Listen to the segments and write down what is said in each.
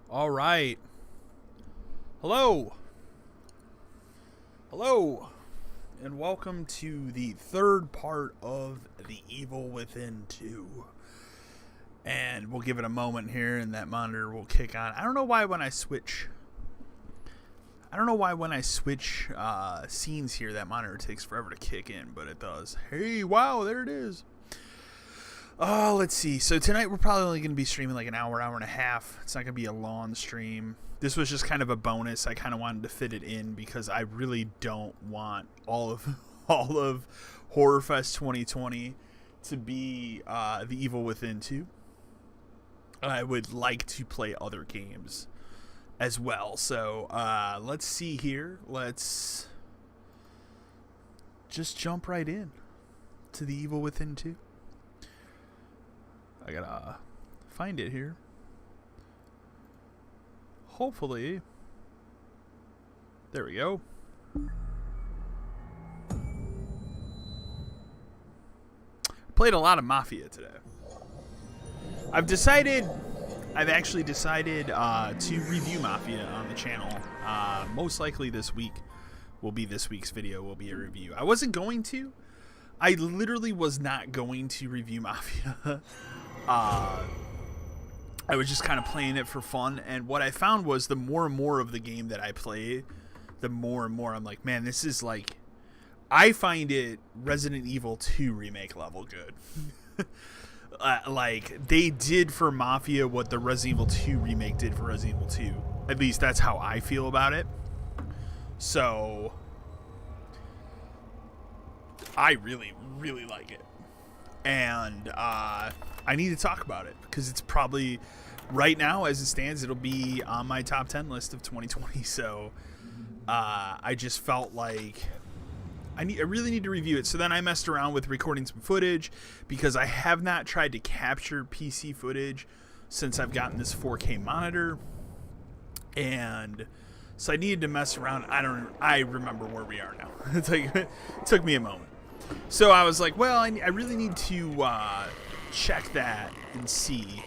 All right. Hello. Hello. And welcome to the third part of The Evil Within 2. And we'll give it a moment here and that monitor will kick on. I don't know why when I switch scenes here that monitor takes forever to kick in, but it does. Hey, wow, there it is. Let's see. So tonight we're probably only going to be streaming like an hour and a half. It's not going to be a long stream. This was just kind of a bonus. I kind of wanted to fit it in because I really don't want all of HorrorFest 2020 to be The Evil Within 2. I would like to play other games as well. So let's see here. Let's just jump right in to The Evil Within 2. I gotta find it here. Hopefully. There we go. Played a lot of Mafia today. I've actually decided to review Mafia on the channel. Most likely this week will be this week's video, will be a review. I wasn't going to. I literally was not going to review Mafia. I was just kind of playing it for fun, and what I found was the more and more of the game that I play, the more and more I'm like, man, this is like, I find it Resident Evil 2 remake level good. Like, they did for Mafia what the Resident Evil 2 remake did for Resident Evil 2. At least that's how I feel about it. So, I really, really like it. And, I need to talk about it because it's probably right now as it stands it'll be on my top 10 list of 2020. So I just felt like I really need to review it. So then I messed around with recording some footage because I have not tried to capture PC footage since I've gotten this 4K monitor, and so I needed to mess around. I remember where we are now. It took me a moment. So I was like, well, I really need to check that and see.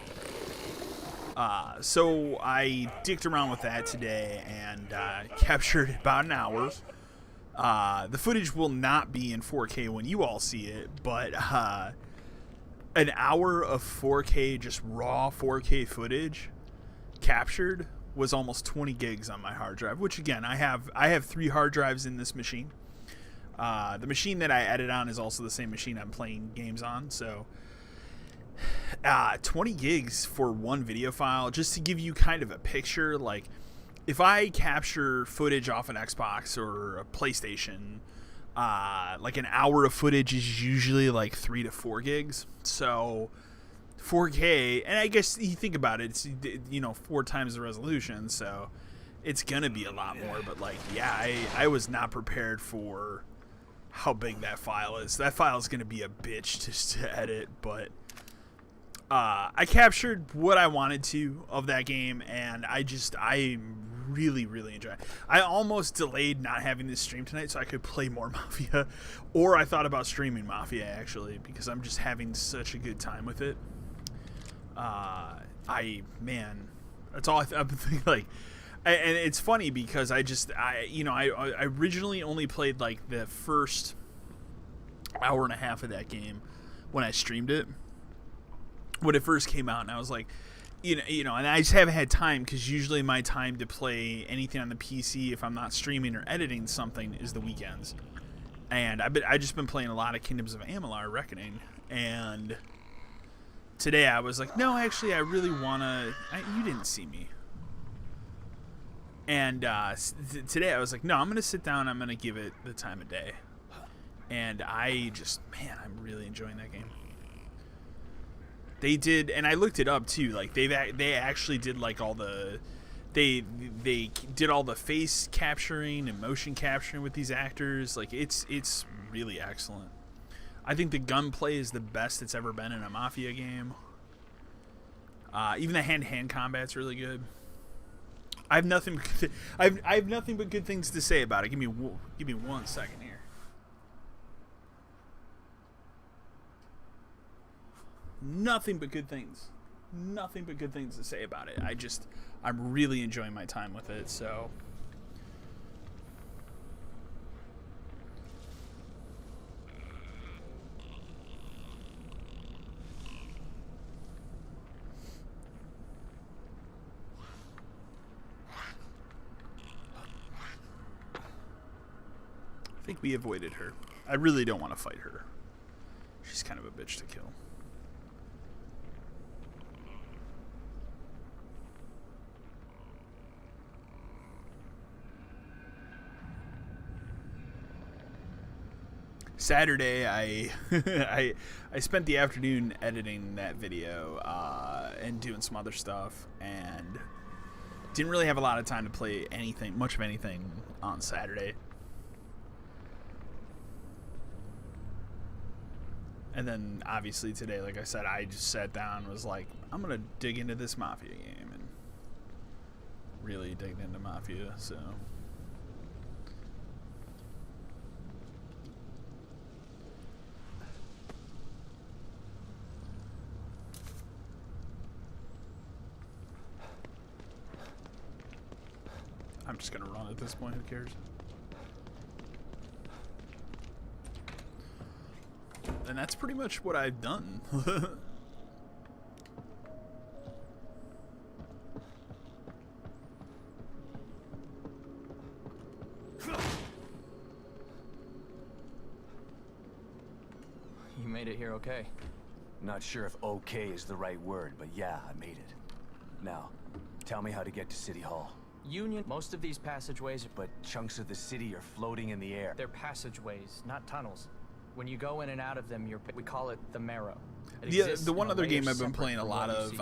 So I dicked around with that today and captured about an hour. The footage will not be in 4K when you all see it, but an hour of 4K, just raw 4K footage captured was almost 20 gigs on my hard drive, which again, I have 3 hard drives in this machine. The machine that I edit on is also the same machine I'm playing games on, so 20 gigs for one video file, just to give you kind of a picture. Like, if I capture footage off an Xbox or a PlayStation, like an hour of footage is usually like 3 to 4 gigs. So 4K, and I guess you think about it, it's, 4 times the resolution, so it's gonna be a lot more. But like, yeah, I was not prepared for how big that file is. That file is gonna be a bitch just to edit, but I captured what I wanted to of that game, and I really, really enjoy it. I almost delayed not having this stream tonight so I could play more Mafia, or I thought about streaming Mafia actually, because I'm just having such a good time with it. That's all I'm thinking. Like, and it's funny because I originally only played like the first hour and a half of that game when I streamed it, when it first came out, and I was like, and I just haven't had time, because usually my time to play anything on the PC, if I'm not streaming or editing something, is the weekends. And I just been playing a lot of Kingdoms of Amalur: Reckoning, and today I was like, no, actually, I really wanna. You didn't see me. And today I was like, no, I'm gonna sit down. I'm gonna give it the time of day. And I'm really enjoying that game. They did, and I looked it up too. Like, they actually did like all the, they did all the face capturing and motion capturing with these actors. Like, it's really excellent. I think the gunplay is the best it's ever been in a Mafia game. Even the hand-to-hand combat's really good. I have nothing but good things to say about it. Give me 1 second here. Nothing but good things. nothing but good things to say about it. I'm really enjoying my time with it, so. I think we avoided her. I really don't want to fight her. She's kind of a bitch to kill. Saturday, I spent the afternoon editing that video and doing some other stuff, and didn't really have a lot of time to play much of anything on Saturday. And then, obviously, today, like I said, I just sat down and was like, I'm going to dig into this Mafia game. And really digged into Mafia, so. I'm just going to run at this point, who cares? And that's pretty much what I've done. You made it here okay. Not sure if okay is the right word, but yeah, I made it. Now, tell me how to get to City Hall. Union, most of these passageways, But chunks of the city are floating in the air. they're passageways, not tunnels. When you go in and out of them, we call it the Marrow. It The exists one in a other layer game I've been separate playing a from lot what you of see.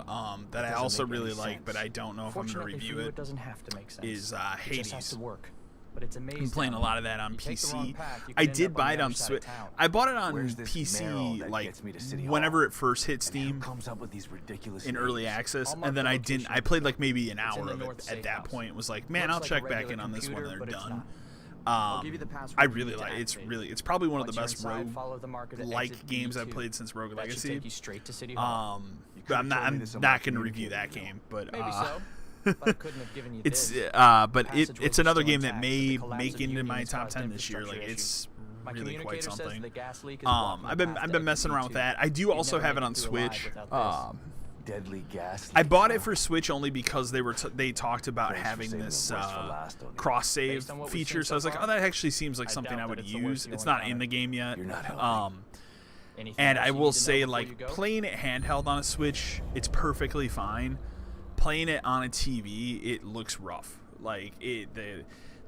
that I doesn't also make really any like, but sense. I don't know if I'm going to Fortunately review for you, it, it doesn't have to make sense. is It just has Hades. to work. But it's amazing. I'm playing a lot of that on You take the wrong PC. path, you I could end did up on buy the it other on side of Switch. town. I bought it on Where's this Marrow PC that like gets me to City Hall? whenever it first hit And Steam who comes up with these ridiculous in early names? access, I'll mark and then the I didn't. location. I played like maybe an It's in hour the of North it. Safe At that House. point, was like, man, Looks I'll like a check back regular in on this when computer, they're but it's done. not. I'll Um, give you the password I for really you to like activate. it's probably one of Once the you're best inside, follow the marker to like exit games I've B2. played since Rogue That should Legacy. take you straight to City Hall. But I'm told me not this on not my going to review that communicator, game, but Maybe so, but I couldn't have given you it's this. but Passageways it's are another still game that intact, may but the collapse make of into Union my has top caused 10 this year. Like infrastructure it's My really quite communicator says something. the gas leak is blocking the I've path been to messing around with exit that. B2. I do You'd also never have it make on through alive Switch. without this. Deadly gas. I bought it leak, for Switch only because they talked about Thanks for having saving this the worst for last on me. cross save Based on what we've feature. seen So I was so like, far, oh, that actually seems like I something doubt I that would it's the use. worst It's you'll not in encounter. the game yet. You're not helping. Anything And else I you will need to know say, before like, you go? playing it handheld on a Switch, it's perfectly fine. Playing it on a TV, it looks rough. Like the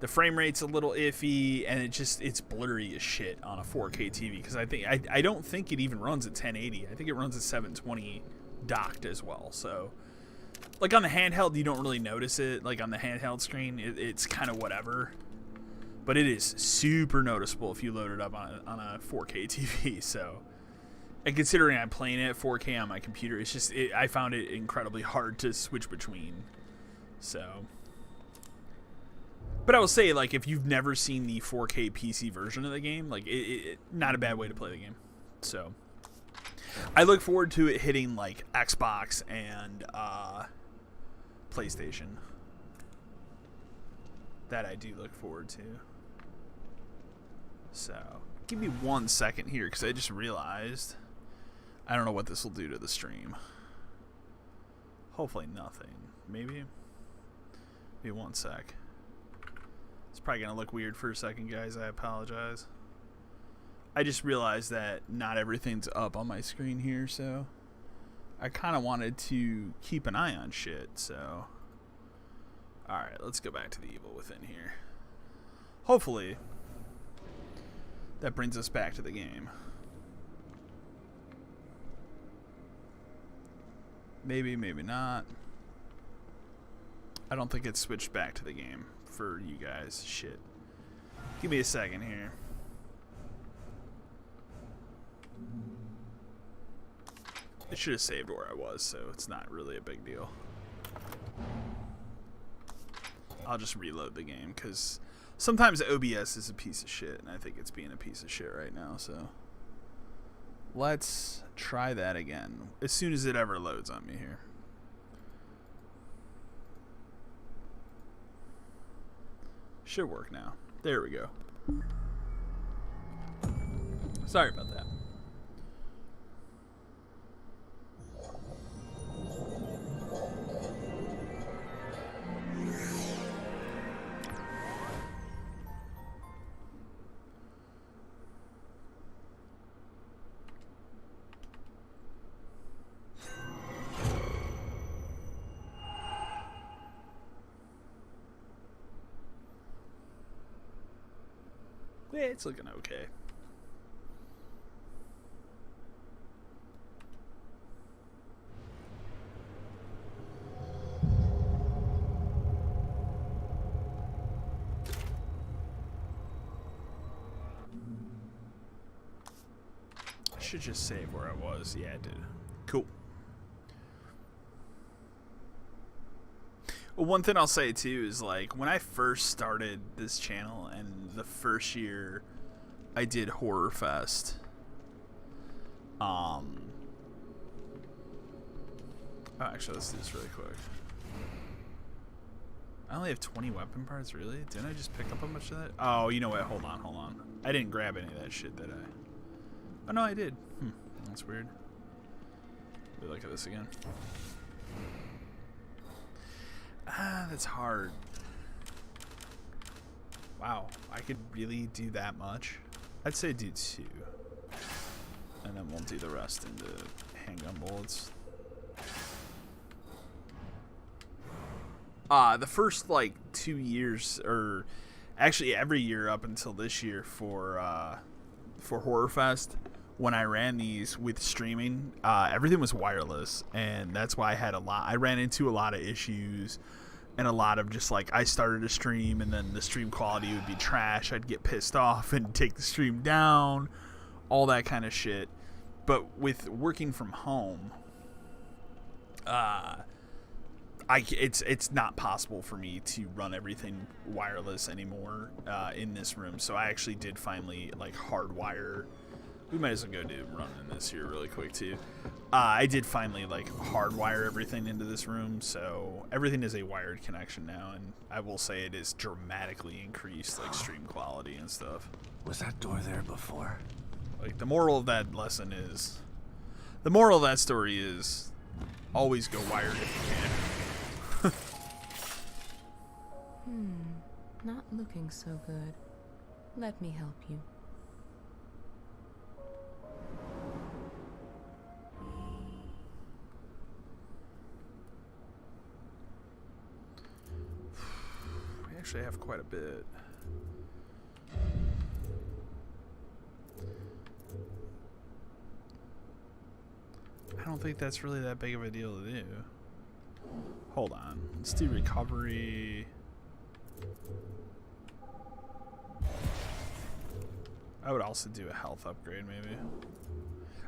frame rate's a little iffy, and it's blurry as shit on a 4K TV. Because I don't think it even runs at 1080. I think it runs at 720 docked as well. So, like on the handheld, you don't really notice it. Like on the handheld screen, it's kind of whatever. But it is super noticeable if you load it up on a 4K TV. So, and considering I'm playing it at 4K on my computer, I found it incredibly hard to switch between. So, but I will say, like, if you've never seen the 4K PC version of the game, like, it not a bad way to play the game. So, I look forward to it hitting like Xbox and PlayStation. That I do look forward to. So, give me 1 second here, because I just realized I don't know what this will do to the stream. Hopefully nothing. Maybe 1 sec. It's probably going to look weird for a second, guys. I apologize. I just realized that not everything's up on my screen here, so I kind of wanted to keep an eye on shit, so. Alright, let's go back to the Evil Within here. Hopefully that brings us back to the game. Maybe, maybe not. I don't think it's switched back to the game for you guys. Shit. Give me a second here. It should have saved where I was, so it's not really a big deal. I'll just reload the game, because sometimes OBS is a piece of shit, and I think it's being a piece of shit right now, so. Let's try that again, as soon as it ever loads on me here. Should work now. There we go. Sorry about that. Yeah, it's looking okay. I should just save where I was. Yeah, I did. Cool. Well, one thing I'll say too is, like, when I first started this channel and the first year I did Horror Fest, oh, actually, let's do this really quick. I only have 20 weapon parts, really? Didn't I just pick up a bunch of that? Oh, you know what? Hold on. I didn't grab any of that shit, did I? Oh, no, I did. That's weird. Let me look at this again. That's hard. Wow, I could really do that much? I'd say do 2. And then we'll do the rest into handgun bullets. The first, like, 2 years, or actually every year up until this year for Horror Fest, when I ran these with streaming, everything was wireless, and that's why I ran into a lot of issues. And a lot of just, like, I started a stream and then the stream quality would be trash. I'd get pissed off and take the stream down, all that kind of shit. But with working from home, it's not possible for me to run everything wireless anymore in this room. So I actually did finally, like, hardwire. We might as well go do running this here really quick too. I did finally, like, hardwire everything into this room, so everything is a wired connection now, and I will say it is dramatically increased, like, stream quality and stuff. Was that door there before? Like, the moral of that story is always go wired if you can. Not looking so good. Let me help you. Actually have quite a bit. I don't think that's really that big of a deal to do. Hold on. Let's do recovery. I would also do a health upgrade, maybe.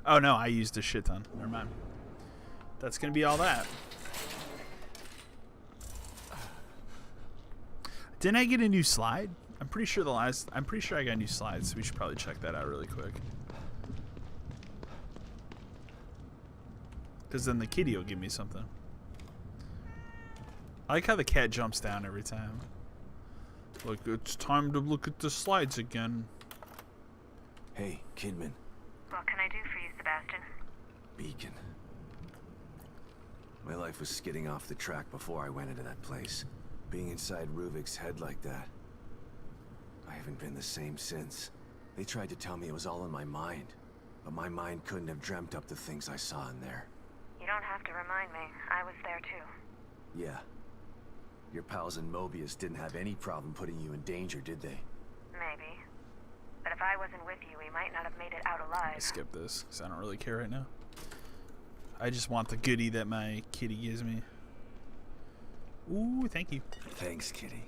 Oh no, I used a shit ton. Never mind. That's gonna be all that. Didn't I get a new slide? I'm pretty sure I got a new slide, so we should probably check that out really quick. Because then the kitty will give me something. I like how the cat jumps down every time. Look, it's time to look at the slides again. Hey, Kidman. What can I do for you, Sebastian? Beacon. My life was skidding off the track before I went into that place. Being inside Ruvik's head like that, I haven't been the same since. They tried to tell me it was all in my mind, but my mind couldn't have dreamt up the things I saw in there. You don't have to remind me. I was there too. Yeah. Your pals in Mobius didn't have any problem putting you in danger, did they? Maybe. But if I wasn't with you, we might not have made it out alive. I skip this, because I don't really care right now. I just want the goodie that my kitty gives me. Ooh, thank you. Thanks, kitty.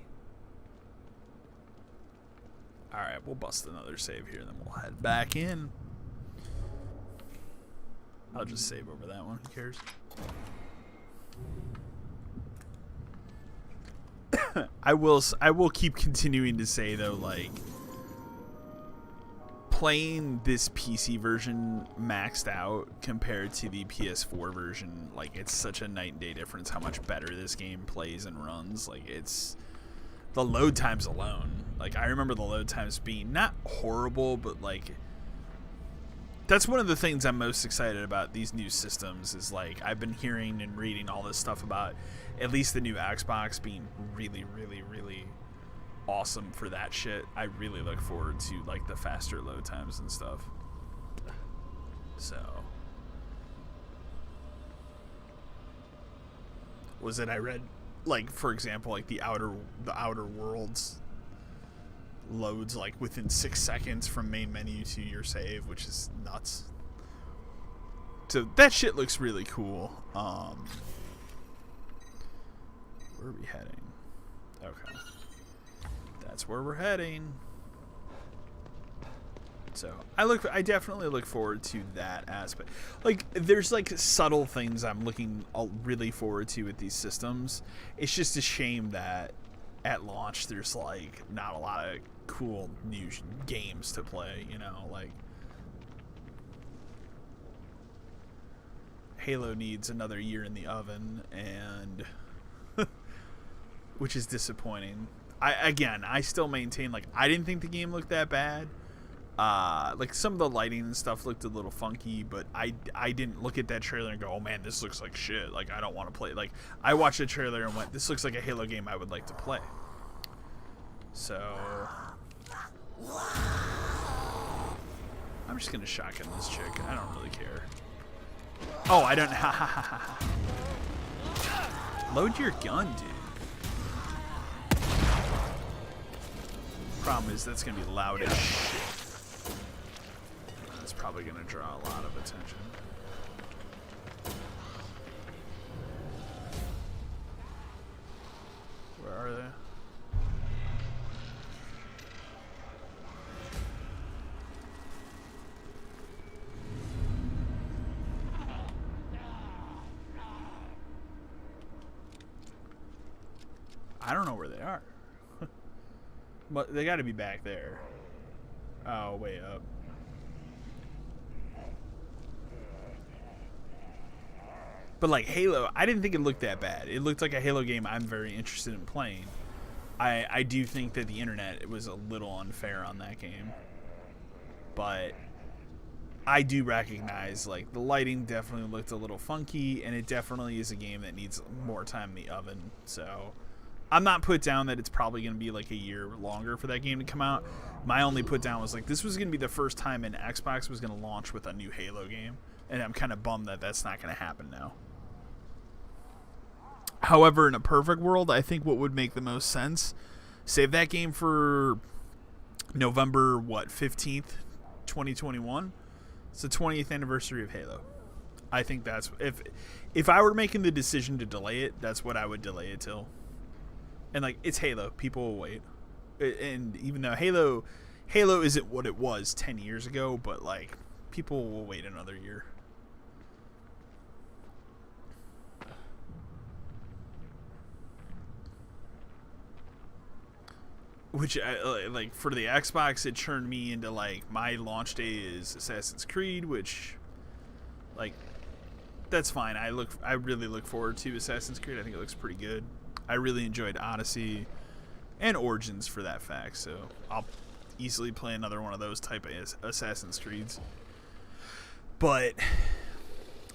Alright, we'll bust another save here, and then we'll head back in. I'll just save over that one. Who cares? I will keep continuing to say, though, like, playing this PC version maxed out compared to the PS4 version, like, it's such a night and day difference how much better this game plays and runs. Like, it's the load times alone. Like, I remember the load times being not horrible, but like, that's one of the things I'm most excited about these new systems is like, I've been hearing and reading all this stuff about at least the new Xbox being really, really, really awesome for that shit. I really look forward to like the faster load times and stuff. So, was it I read, like, for example, like the Outer Worlds loads like within 6 seconds from main menu to your save, which is nuts. So that shit looks really cool. Where are we heading? Okay, that's where we're heading. So I definitely look forward to that aspect. Like, there's like subtle things I'm looking really forward to with these systems. It's just a shame that at launch there's like not a lot of cool new games to play, you know, like Halo needs another year in the oven, and which is disappointing. I still maintain, like, I didn't think the game looked that bad. Like, some of the lighting and stuff looked a little funky, but I didn't look at that trailer and go, oh man, this looks like shit, like I don't want to play. Like, I watched the trailer and went, this looks like a Halo game I would like to play. So I'm just gonna shotgun this chick. I don't really care. Oh, I don't. Load your gun, dude. Problem is that's gonna be loud as shit. That's probably gonna draw a lot of attention. Where are they? I don't know where they are. But they got to be back there. Oh, way up. But like Halo, I didn't think it looked that bad. It looked like a Halo game I'm very interested in playing. I do think that the internet was a little unfair on that game. But I do recognize, like, the lighting definitely looked a little funky, and it definitely is a game that needs more time in the oven. So I'm not put down that it's probably going to be like a year longer for that game to come out. My only put down was like, this was going to be the first time an Xbox was going to launch with a new Halo game, and I'm kind of bummed that that's not going to happen now. However, in a perfect world, I think what would make the most sense, save that game for November 15th, 2021. It's the 20th anniversary of Halo. I think that's, if I were making the decision to delay it, that's what I would delay it till. And like, it's Halo, people will wait. And even though Halo isn't what it was 10 years ago, but like, people will wait another year. Which, like, for the Xbox, it turned me into, like, my launch day is Assassin's Creed, which, like, that's fine. I really look forward to Assassin's Creed. I think it looks pretty good. I really enjoyed Odyssey and Origins for that fact, so I'll easily play another one of those type of Assassin's Creeds. But,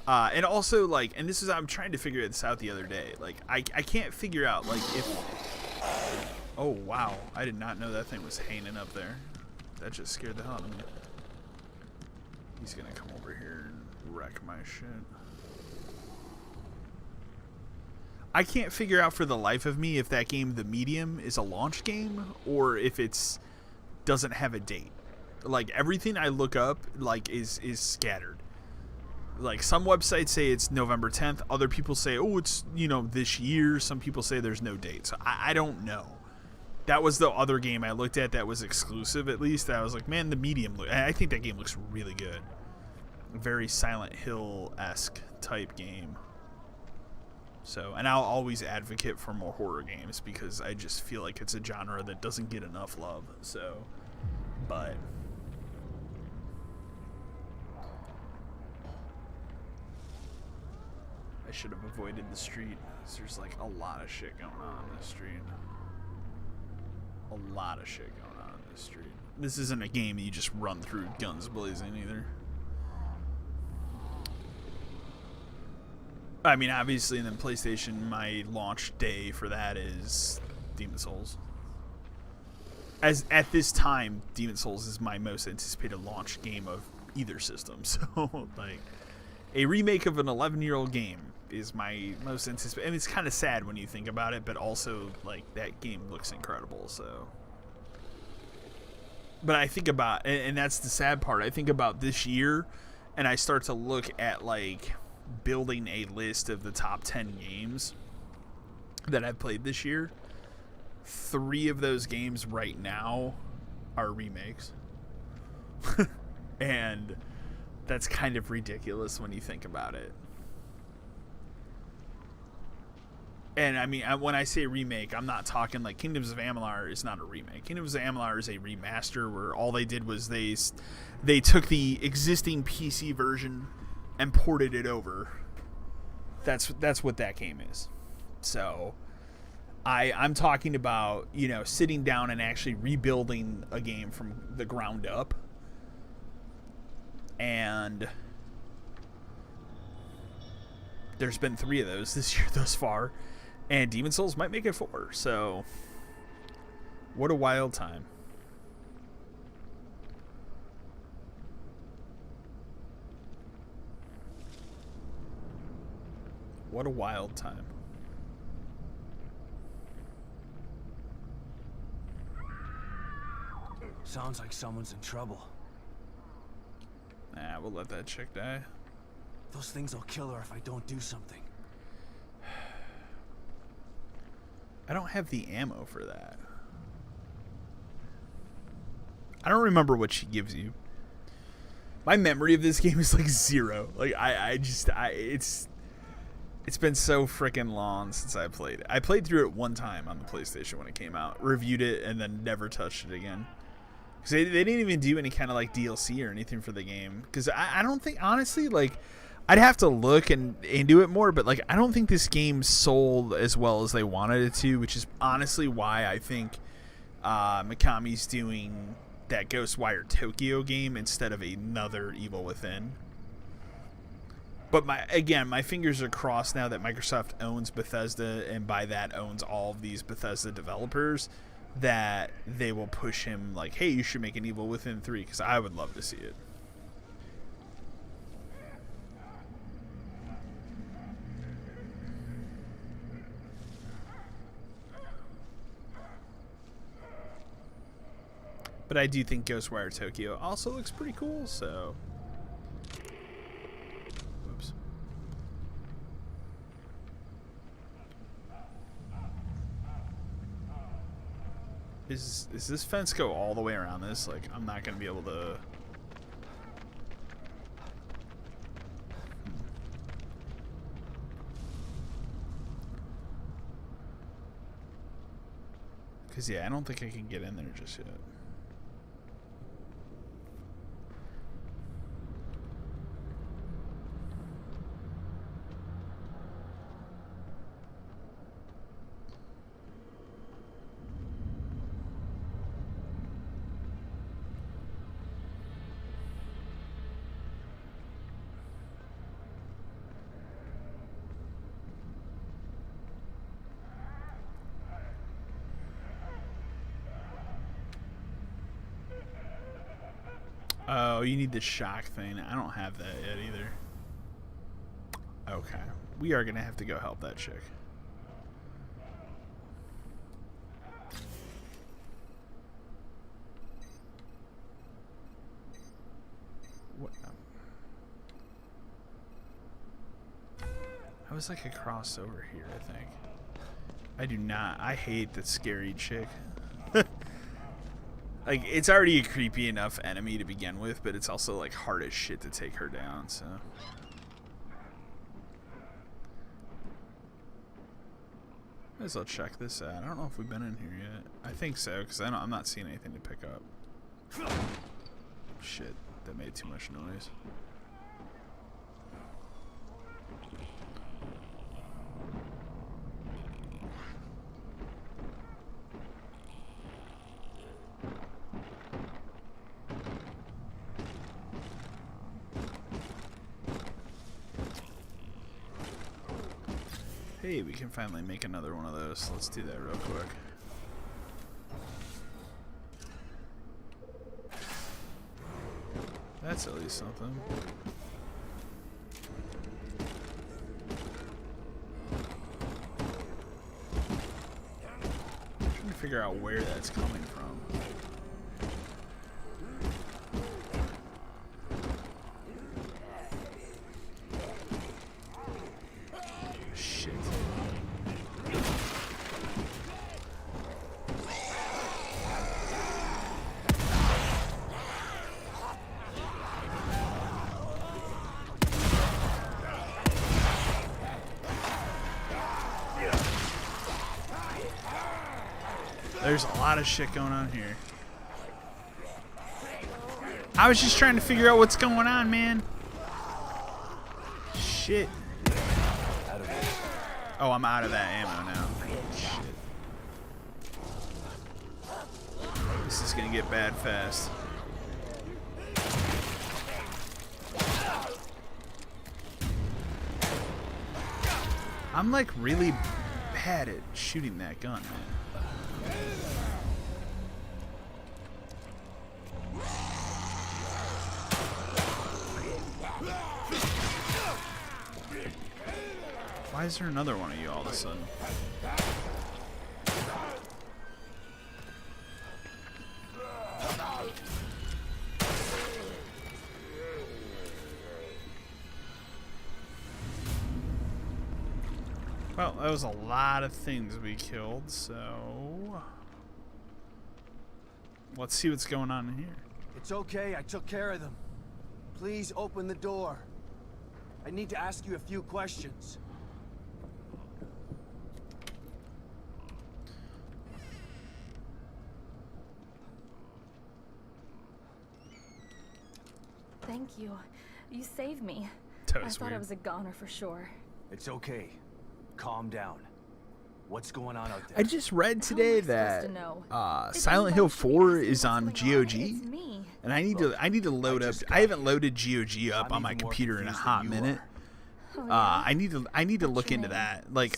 and also, like, and this is, I'm trying to figure this out the other day. Like, I can't figure out, like, if... Oh, wow. I did not know that thing was hanging up there. That just scared the hell out of me. He's gonna come over here and wreck my shit. I can't figure out for the life of me if that game, The Medium, is a launch game or if it's doesn't have a date. Like, everything I look up, like, is scattered. Like, some websites say it's November 10th. Other people say, oh, it's, you know, this year. Some people say there's no date. So I don't know. That was the other game I looked at that was exclusive, at least. I was like, man, The Medium. I think that game looks really good. Very Silent Hill-esque type game. So, and I'll always advocate for more horror games because I just feel like it's a genre that doesn't get enough love. So, but I should have avoided the street because there's like a lot of shit going on in this street. a lot of shit going on in this street. This isn't a game you just run through guns blazing either. I mean, obviously, and then PlayStation, my launch day for that is Demon's Souls. As at this time, Demon's Souls is my most anticipated launch game of either system. So, like, a remake of an 11-year-old game is my most anticipated. And it's kind of sad when you think about it, but also, like, that game looks incredible. So, but I think about, and that's the sad part. I think about this year, and I start to look at, like, building a list of the top 10 games that I've played this year. 3 of those games right now are remakes. And that's kind of ridiculous when you think about it. And I mean, when I say remake, I'm not talking like Kingdoms of Amalur is not a remake. Kingdoms of Amalur is a remaster where all they did was they took the existing PC version and ported it over. That's what that game is. So I'm talking about, you know, sitting down and actually rebuilding a game from the ground up. And there's been 3 of those this year thus far. And Demon's Souls might make it 4. So what a wild time. What a wild time. Sounds like someone's in trouble. Nah, we'll let that chick die. Those things will kill her if I don't do something. I don't have the ammo for that. I don't remember what she gives you. My memory of this game is like 0. Like it's been so freaking long since I played it. I played through it one time on the PlayStation when it came out, reviewed it, and then never touched it again. Because they didn't even do any kind of like DLC or anything for the game. Because I don't think, honestly, like, I'd have to look and do it more, but like I don't think this game sold as well as they wanted it to, which is honestly why I think Mikami's doing that Ghostwire Tokyo game instead of another Evil Within. But my fingers are crossed now that Microsoft owns Bethesda, and by that owns all of these Bethesda developers, that they will push him like, hey, you should make an Evil Within 3, because I would love to see it. But I do think Ghostwire Tokyo also looks pretty cool, so... Whoops. Is this fence go all the way around this? Like, I'm not going to be able to... Because, yeah, I don't think I can get in there just yet. Oh, you need the shock thing. I don't have that yet either. Okay. We are going to have to go help that chick. What? I was like across over here, I think. I do not. I hate that scary chick. Like, it's already a creepy enough enemy to begin with, but it's also, like, hard as shit to take her down, so... Might as well check this out. I don't know if we've been in here yet. I think so, because I'm not seeing anything to pick up. Shit, that made too much noise. Hey, we can finally make another one of those. Let's do that real quick. That's at least something. I'm trying to figure out where that's coming from. Shit. There's a lot of shit going on here. I was just trying to figure out what's going on, man. Shit. Oh, I'm out of that ammo now. Shit. This is gonna get bad fast. I'm like really bad at shooting that gun, man. Why is there another one of you all of a sudden? Well, that was a lot of things we killed, so let's see what's going on in here. It's okay, I took care of them. Please open the door. I need to ask you a few questions. Thank you. You saved me. That I was thought I weird. was a goner for sure. It's okay. Calm down. What's going on out there? I just read How am today I supposed that to know? If Silent anybody Hill should be 4 asking is on what's going on, GOG, it's me. and I need to load up. just I got haven't here. loaded GOG up I'm on my even more computer in a confused hot than you minute. Oh, yeah? I need to What's look your into name? that. Like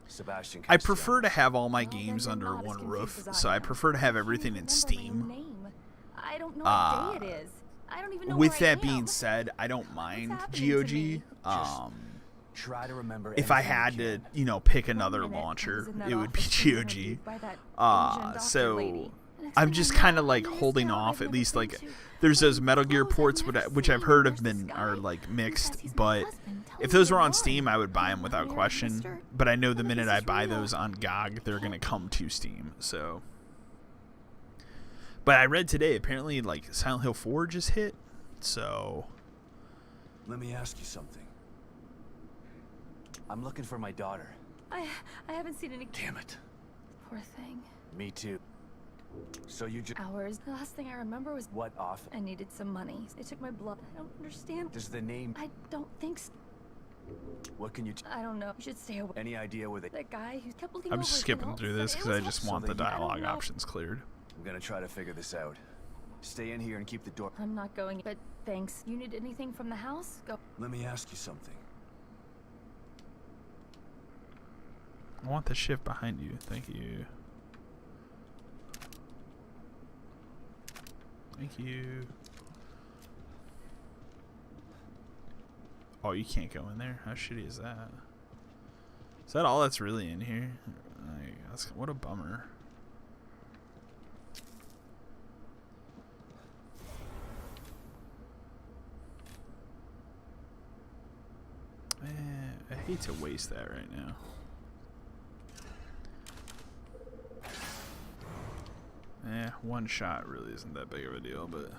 Sebastian I prefer to Castellano. have all my Well, then games you're under not as one confused roof, as so I am. prefer to have I everything can't in remember my Steam. name. I don't know what day it is. I don't even know With where I that being am. said, I don't mind happening to me? GOG. Try to remember If I anything you had to, can. you know, pick One another minute, I was launcher, in that it would be office being GOG. interviewed by that Asian doctor So lady. Next I'm thing just I know, kind of I'm like in this holding town off. I've At never least been like to. there's those Wearing Metal Gear clothes I've ports, never which I've seen. heard have There's this been are guy like who mixed. says he's my But husband. Tell if me those where were you on are. Steam, I would buy them without Married, question. mister? But I know the None of minute this I is buy real. those on GOG, they're gonna come to Steam. So, but I read today apparently like Silent Hill 4 just hit. So Let me ask you something. I'm looking for my daughter. I haven't seen any. Damn it. Poor thing. Me too. So you just... Hours. The last thing I remember was What off? I needed some money. They took my blood. I don't understand. Does the name... I don't think so. What can you... I don't know. You should stay away. Any idea where they... That guy who kept looking I'm over just his skipping notes through said this it because was I just So want the then you- I don't dialogue know. options cleared. I'm gonna try to figure this out. Stay in here and keep the door... I'm not going, but thanks. You need anything from the house? Go. Let me ask you something. I want the shift behind you. Thank you. Thank you. Oh, you can't go in there? How shitty is that? Is that all that's really in here? What a bummer. I hate to waste that right now. One shot really isn't that big of a deal, but...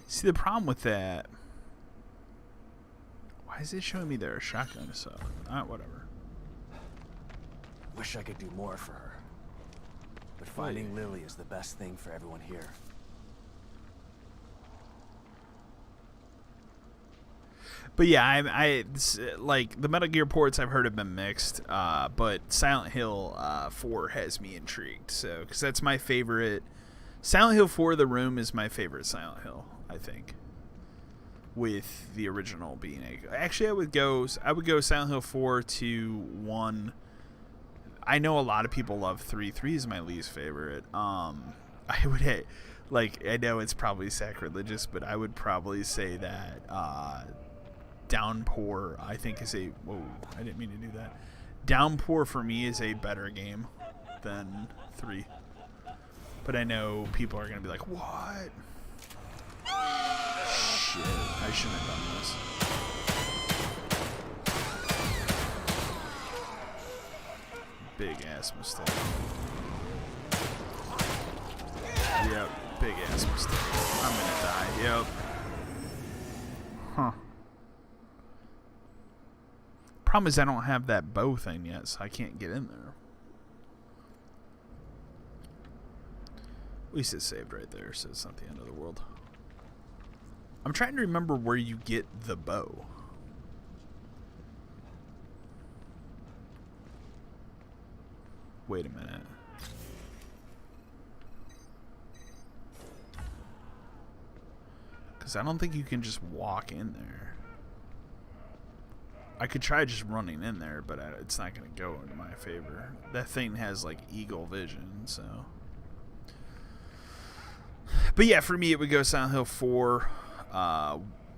See, the problem with that... Why is it showing me there a shotgun and stuff? Whatever. Wish I could do more for her. But finding Lily is the best thing for everyone here. But yeah, like the Metal Gear ports I've heard have been mixed, but Silent Hill 4 has me intrigued. So, because that's my favorite. Silent Hill 4: The Room is my favorite Silent Hill, I think. With the original being actually, I would go Silent Hill 4 to 1. I know a lot of people love 3. 3 is my least favorite. I would I know it's probably sacrilegious, but I would probably say that Downpour, I think, is a... Whoa, I didn't mean to do that. Downpour, for me, is a better game than 3. But I know people are going to be like, what? Shit, I shouldn't have done this. Big-ass mistake. Yep, big-ass mistake. I'm going to die. Yep. Huh. Problem is I don't have that bow thing yet, so I can't get in there. At least it's saved right there, so it's not the end of the world. I'm trying to remember where you get the bow. Wait a minute. Because I don't think you can just walk in there. I could try just running in there, but it's not going to go in my favor. That thing has, like, eagle vision, so... But yeah, for me, it would go Silent Hill 4.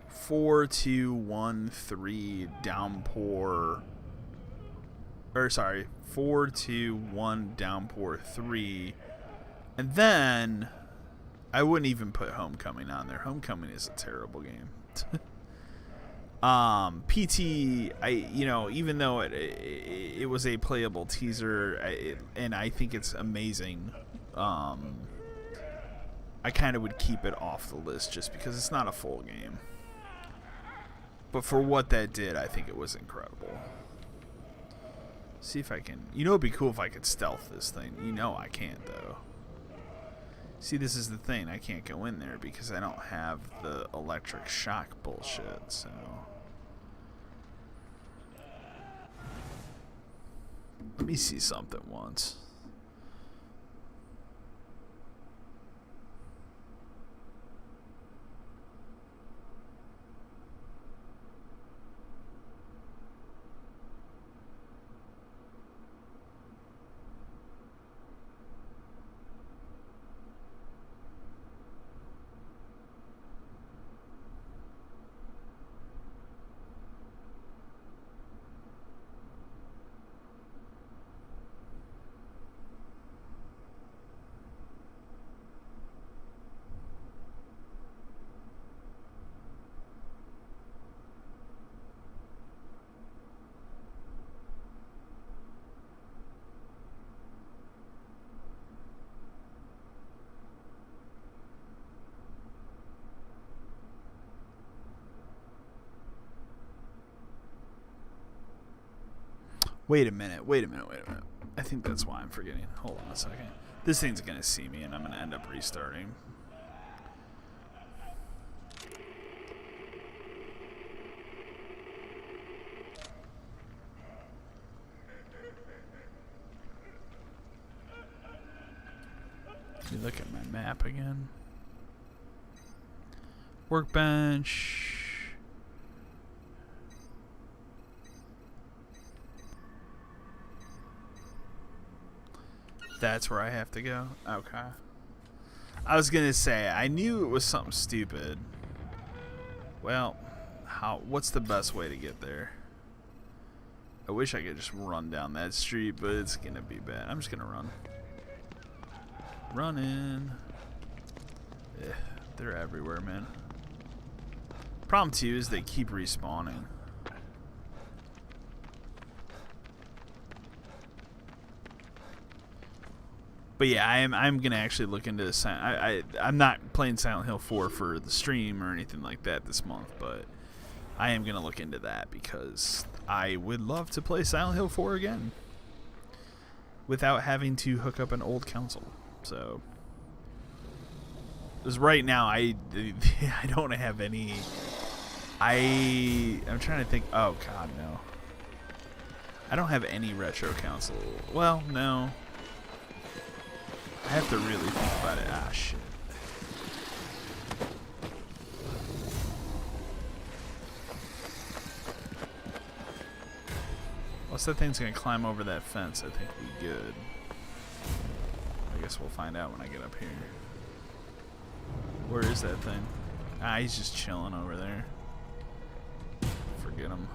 4, 2, 1, 3, Downpour... Or, sorry, 4, 2, 1, Downpour, 3. And then... I wouldn't even put Homecoming on there. Homecoming is a terrible game. PT, even though it was a playable teaser, and I think it's amazing, I kind of would keep it off the list just because it's not a full game. But for what that did, I think it was incredible. See if I can... it'd be cool if I could stealth this thing. I can't, though. See, this is the thing. I can't go in there because I don't have the electric shock bullshit, so... Let me see something once. Wait a minute. I think that's why I'm forgetting. Hold on a second. This thing's going to see me, and I'm going to end up restarting. Let me look at my map again. Workbench. That's where I have to go? Okay. I was gonna say, I knew it was something stupid. Well, what's the best way to get there? I wish I could just run down that street, but it's gonna be bad. I'm just gonna run. Running. Yeah, they're everywhere, man. Problem too is they keep respawning. But yeah, I'm gonna actually look into this. I'm not playing Silent Hill 4 for the stream or anything like that this month, but I am gonna look into that because I would love to play Silent Hill 4 again without having to hook up an old console. So, because right now I don't have any I'm trying to think. Oh God, no. I don't have any retro console. Well, no. I have to really think about it. Ah, shit. Unless that thing's gonna climb over that fence, I think we good. I guess we'll find out when I get up here. Where is that thing? Ah, he's just chilling over there. Forget him.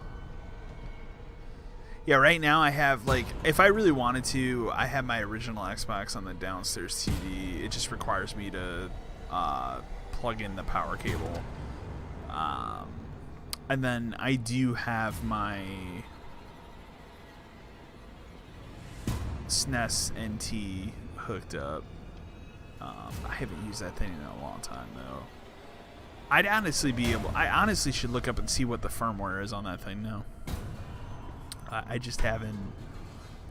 Yeah, right now I have, like, if I really wanted to, I have my original Xbox on the downstairs TV. It just requires me to plug in the power cable. And then I do have my SNES NT hooked up. I haven't used that thing in a long time, though. I honestly should look up and see what the firmware is on that thing now. I just haven't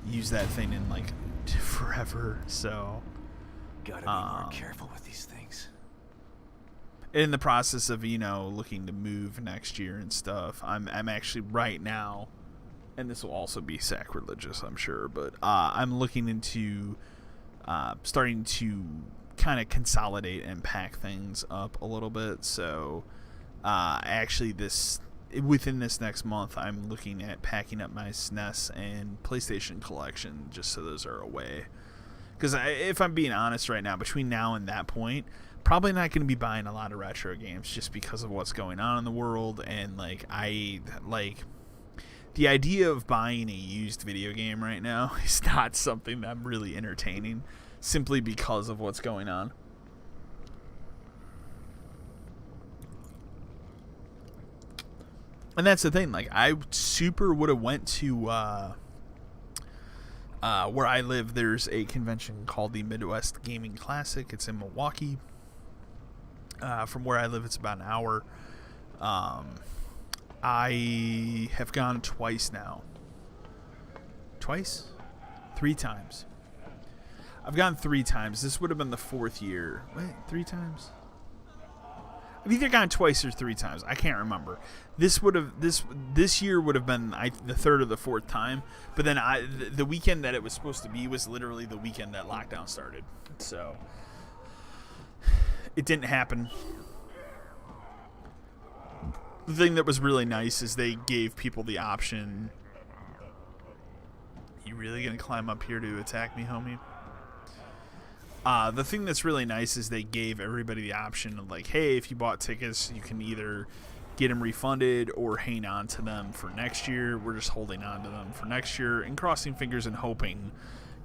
used that thing in like forever, so Gotta be more careful with these things. in the process of, you know, looking to move next year and stuff. I'm actually right now, and this will also be sacrilegious, I'm sure, but I'm looking into starting to kind of consolidate and pack things up a little bit. So actually within this next month, I'm looking at packing up my SNES and PlayStation collection just so those are away. Because if I'm being honest right now, between now and that point, probably not going to be buying a lot of retro games just because of what's going on in the world. And the idea of buying a used video game right now is not something that I'm really entertaining, simply because of what's going on. And that's the thing, like, I super would have went to where I live. There's a convention called the Midwest Gaming Classic. It's in Milwaukee. From where I live, it's about an hour. I have gone twice now. Twice? 3 times. I've gone 3 times. This would have been the 4th year. Wait, 3 times? I've either gone twice or 3 times. I can't remember. This year would have been the 3rd or the 4th time. But then the weekend that it was supposed to be was literally the weekend that lockdown started. So it didn't happen. The thing that was really nice is they gave people the option. You really gonna climb up here to attack me, homie? The thing that's really nice is they gave everybody the option of, like, hey, if you bought tickets, you can either get them refunded or hang on to them for next year. We're just holding on to them for next year and crossing fingers and hoping,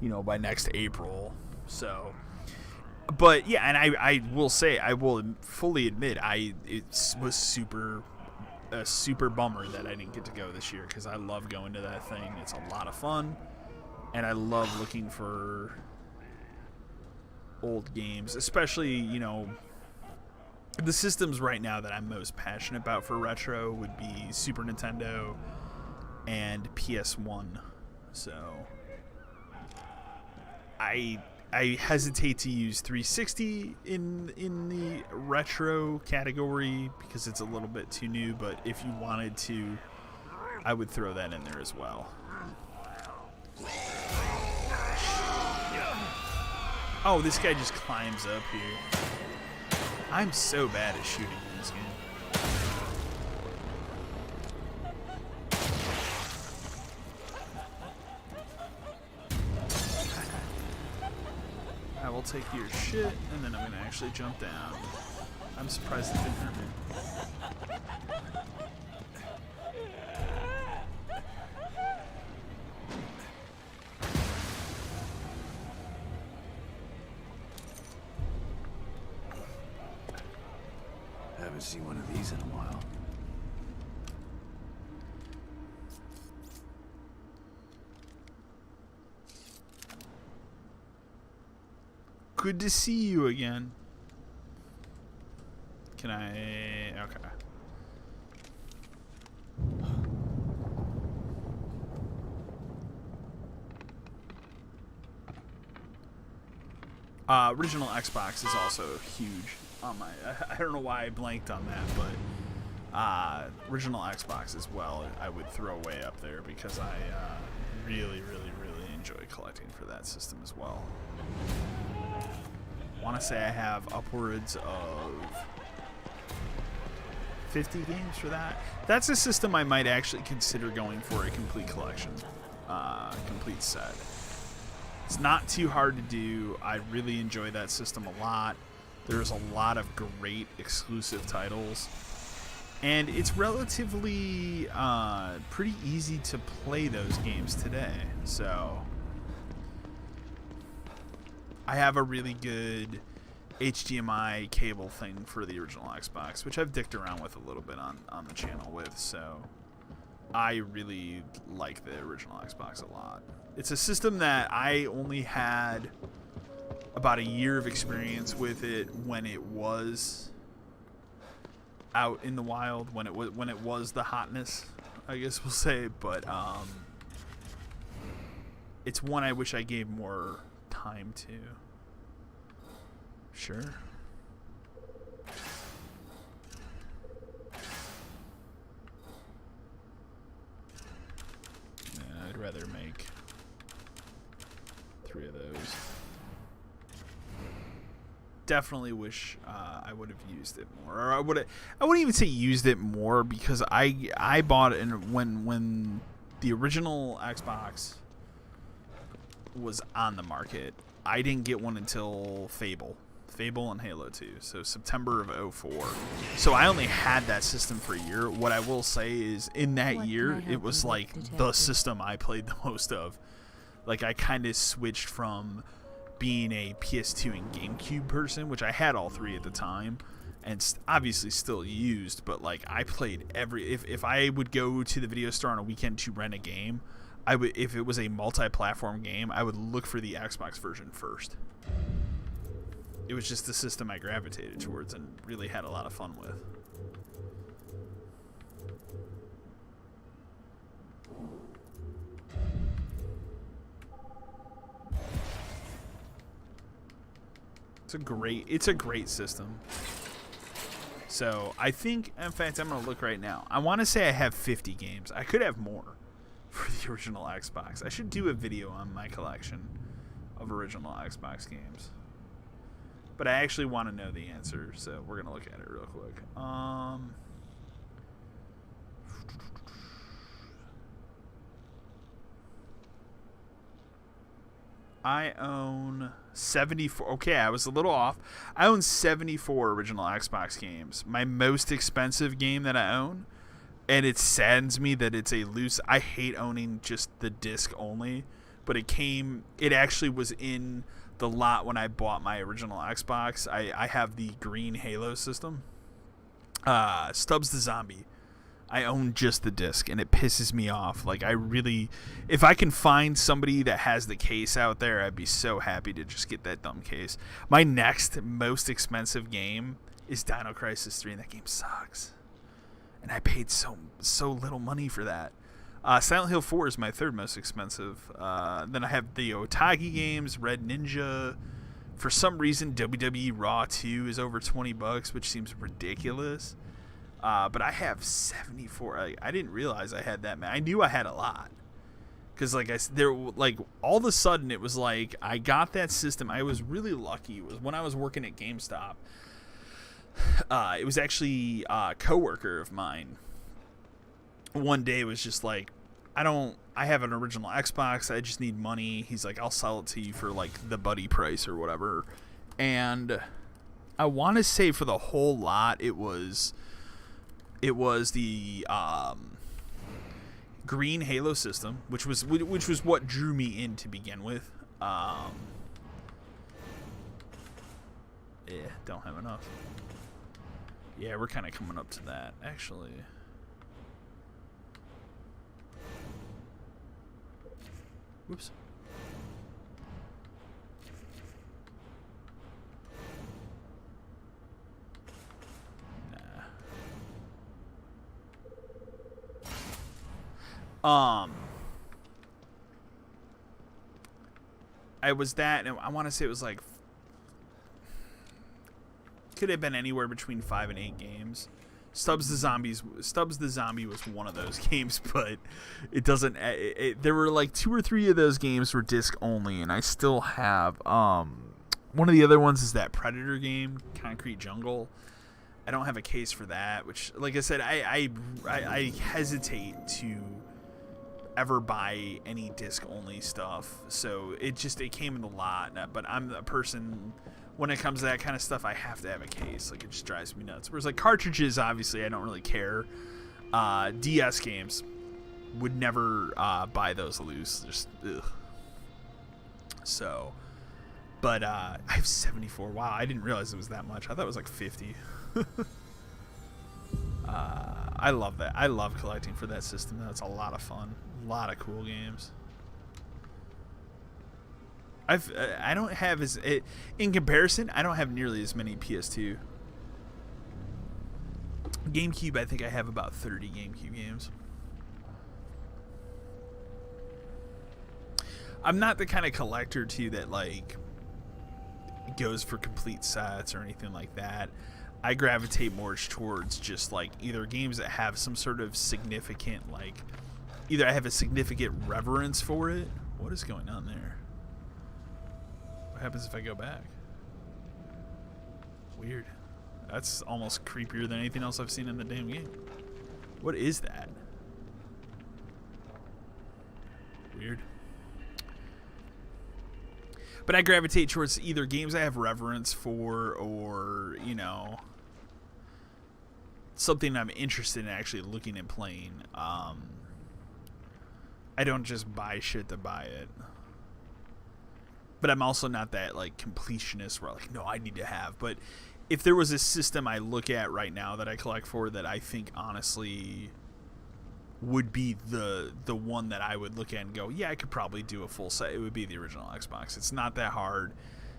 you know, by next April. So, but yeah, and I will say, I will fully admit, it was a super bummer that I didn't get to go this year, because I love going to that thing. It's a lot of fun, and I love looking for old games, especially, you know, the systems right now that I'm most passionate about for retro would be Super Nintendo and PS1. So I hesitate to use 360 in the retro category because it's a little bit too new, but if you wanted to, I would throw that in there as well. Oh, this guy just climbs up here. I'm so bad at shooting in this game. I will take your shit, and then I'm gonna actually jump down. I'm surprised it didn't hurt me. Haven't seen one of these in a while. Good to see you again. Can I... Okay. Original Xbox is also huge on my... I don't know why I blanked on that, Original Xbox as well, I would throw way up there because I really enjoy collecting for that system as well. I want to say I have upwards of 50 games for that. That's a system I might actually consider going for a complete collection, complete set. It's not too hard to do. I really enjoy that system a lot. There's a lot of great exclusive titles. And it's relatively pretty easy to play those games today. So I have a really good HDMI cable thing for the original Xbox, which I've dicked around with a little bit on the channel with. So I really like the original Xbox a lot. It's a system that I only had about a year of experience with it when it was out in the wild, when it was the hotness, I guess we'll say. But it's one I wish I gave more time to. Sure. Yeah, I'd rather make 3 of those. Definitely wish I would have used it more, or I wouldn't even say used it more, because I bought it when the original Xbox was on the market. I didn't get one until Fable and Halo 2, so September of 2004. So I only had that system for a year. What I will say is, in that year, it was like the system I played the most of. Like, I kind of switched from being a PS2 and GameCube person, which I had all 3 at the time, and obviously still used, but like I played if I would go to the video store on a weekend to rent a game, I would, if it was a multi-platform game, I would look for the Xbox version first. It was just the system I gravitated towards and really had a lot of fun with. It's a great system. So I think, in fact, I'm gonna look right now. I want to say I have 50 games. I could have more for the original Xbox. I should do a video on my collection of original Xbox games. But I actually want to know the answer, so we're gonna look at it real quick. I own 74. Okay, I was a little off. I own 74 original Xbox games. My most expensive game that I own, and it saddens me that it's a loose. I hate owning just the disc only, but it actually was in the lot when I bought my original Xbox. I have the green Halo system. Stubbs the Zombie. I own just the disc, and it pisses me off. Like, if I can find somebody that has the case out there, I'd be so happy to just get that dumb case. My next most expensive game is Dino Crisis 3, and that game sucks. And I paid so little money for that. Silent Hill 4 is my third most expensive. Then I have the Otagi games, Red Ninja. For some reason, WWE Raw 2 is over $20, which seems ridiculous. But I have 74. I didn't realize I had that many. I knew I had a lot. Because, all of a sudden, it was like, I got that system. I was really lucky. It was when I was working at GameStop. It was actually a coworker of mine. One day was just like, I have an original Xbox. I just need money. He's like, I'll sell it to you for, like, the buddy price or whatever. And I want to say for the whole lot, it was the green Halo system, which was what drew me in to begin with. Don't have enough. Yeah, we're kind of coming up to that, actually. Whoops. I was that, and I want to say it was like, could have been anywhere between 5 and 8 games. Stubbs the Zombie was one of those games, but it doesn't. There were like 2 or 3 of those games were disc only, and I still have. One of the other ones is that Predator game, Concrete Jungle. I don't have a case for that, which, like I said, I hesitate to ever buy any disc only stuff. So it came in a lot. But I'm a person. When it comes to that kind of stuff, I have to have a case. Like, it just drives me nuts. Whereas, like, cartridges, obviously, I don't really care. DS games, would never buy those loose. Just, ugh. So, but I have 74. Wow, I didn't realize it was that much. I thought it was like 50. I love that. I love collecting for that system. That's a lot of fun. A lot of cool games. I don't have in comparison, I don't have nearly as many PS2. GameCube, I think I have about 30 GameCube games. I'm not the kind of collector too that like goes for complete sets or anything like that. I gravitate more towards just like either games that have some sort of significant, like, either I have a significant reverence for it. What is going on there? What happens if I go back? Weird. That's almost creepier than anything else I've seen in the damn game. What is that? Weird. But I gravitate towards either games I have reverence for or, you know, something I'm interested in actually looking and playing. I don't just buy shit to buy it. But I'm also not that, like, completionist where, like, no, I need to have. But if there was a system I look at right now that I collect for that I think, honestly, would be the one that I would look at and go, yeah, I could probably do a full set, it would be the original Xbox. It's not that hard.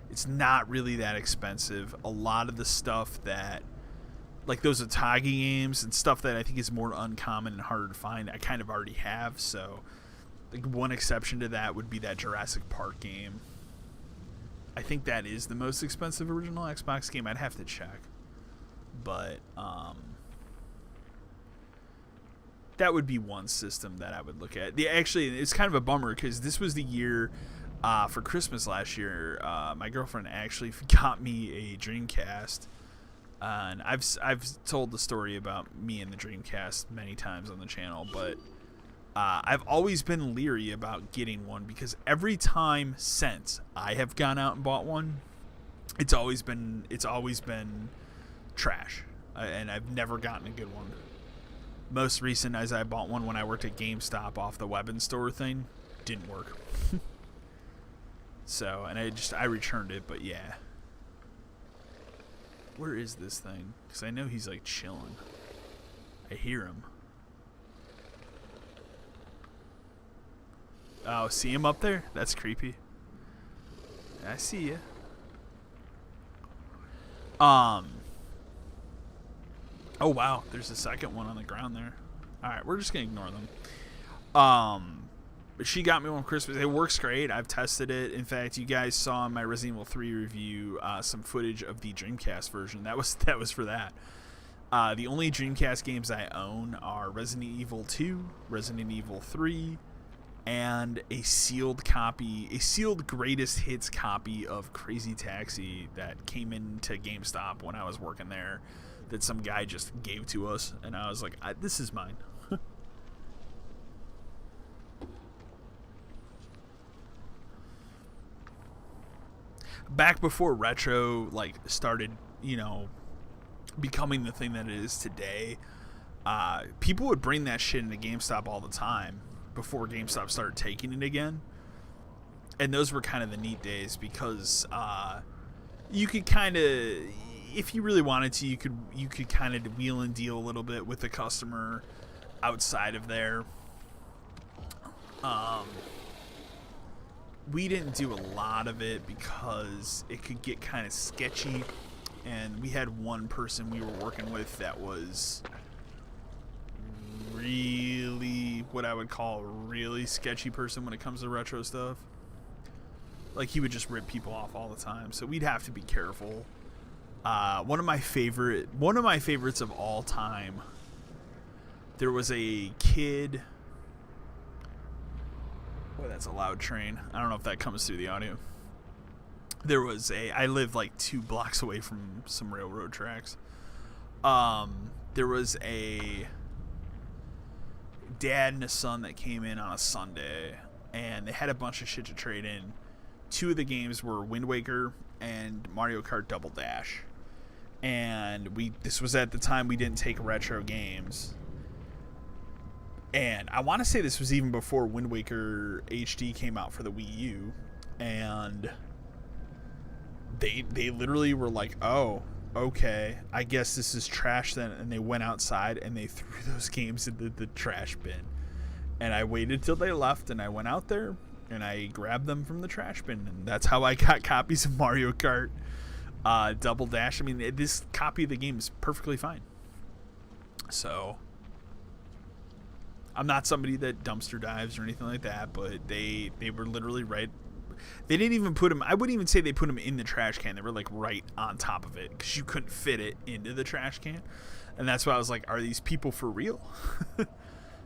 It's not really that expensive. A lot of the stuff that, like those Atagi games and stuff that I think is more uncommon and harder to find, I kind of already have. So, like, one exception to that would be that Jurassic Park game. I think that is the most expensive original Xbox game. I'd have to check. But, that would be one system that I would look at. Actually, it's kind of a bummer because this was the year for Christmas last year. My girlfriend actually got me a Dreamcast. And I've told the story about me and the Dreamcast many times on the channel, but I've always been leery about getting one because every time since I have gone out and bought one, it's always been trash, and I've never gotten a good one. Most recent as I bought one when I worked at GameStop off the Weapons Store thing, didn't work. So, and I returned it, but yeah. Where is this thing? Because I know he's like chilling. I hear him. Oh, see him up there? That's creepy. I see ya. Oh wow, there's a second one on the ground there. Alright, we're just gonna ignore them. She got me one for Christmas. It works great. I've tested it. In fact, you guys saw in my Resident Evil 3 review some footage of the Dreamcast version. That was for that. The only Dreamcast games I own are Resident Evil 2, Resident Evil 3, and a sealed greatest hits copy of Crazy Taxi that came into GameStop when I was working there, that some guy just gave to us, and I was like, this is mine. Back before retro like started, you know, becoming the thing that it is today, people would bring that shit into GameStop all the time before GameStop started taking it again. And those were kind of the neat days because you could kind of, if you really wanted to, you could kind of wheel and deal a little bit with the customer outside of there. We didn't do a lot of it because it could get kind of sketchy, and we had one person we were working with that was really what I would call a really sketchy person when it comes to retro stuff. Like, he would just rip people off all the time, so we'd have to be careful. One of my favorites of all time. There was a kid. Boy, that's a loud train. I don't know if that comes through the audio. I lived like 2 blocks away from some railroad tracks. There was a dad and a son that came in on a Sunday, and they had a bunch of shit to trade in. 2 of the games were Wind Waker and Mario Kart Double Dash. And this was at the time we didn't take retro games. And I want to say this was even before Wind Waker HD came out for the Wii U. And they literally were like, oh, okay, I guess this is trash then. And they went outside and they threw those games into the trash bin. And I waited till they left, and I went out there and I grabbed them from the trash bin. And that's how I got copies of Mario Kart Double Dash. I mean, this copy of the game is perfectly fine. So I'm not somebody that dumpster dives or anything like that, but they were literally right. They didn't even put them, I wouldn't even say they put them in the trash can. They were like right on top of it because you couldn't fit it into the trash can. And that's why I was like, are these people for real?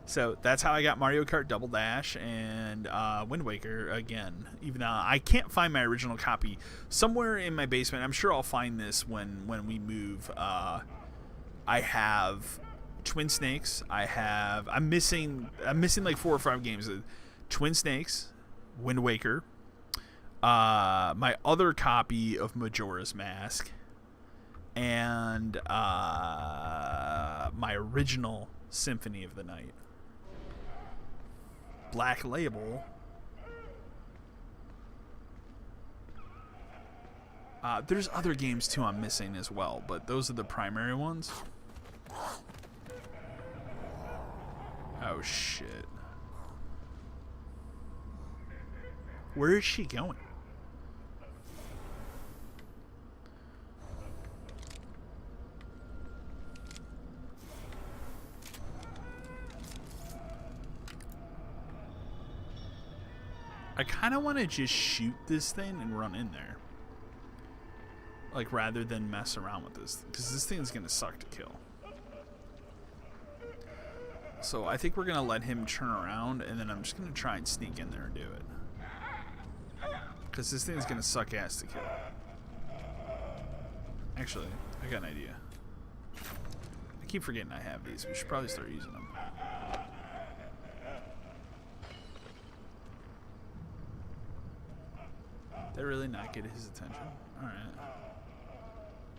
So that's how I got Mario Kart Double Dash and Wind Waker again. Even though I can't find my original copy somewhere in my basement. I'm sure I'll find this when we move. I have Twin Snakes. I'm missing like 4 or 5 games. Twin Snakes, Wind Waker. My other copy of Majora's Mask, and my original Symphony of the Night. Black Label. There's other games too I'm missing as well, but those are the primary ones. Oh shit. Where is she going? I kind of want to just shoot this thing and run in there. Like, rather than mess around with this. Because this thing's going to suck to kill. So I think we're going to let him turn around, and then I'm just going to try and sneak in there and do it. Because this thing's going to suck ass to kill. Actually, I got an idea. I keep forgetting I have these. We should probably start using them. Did I really not get his attention? Alright.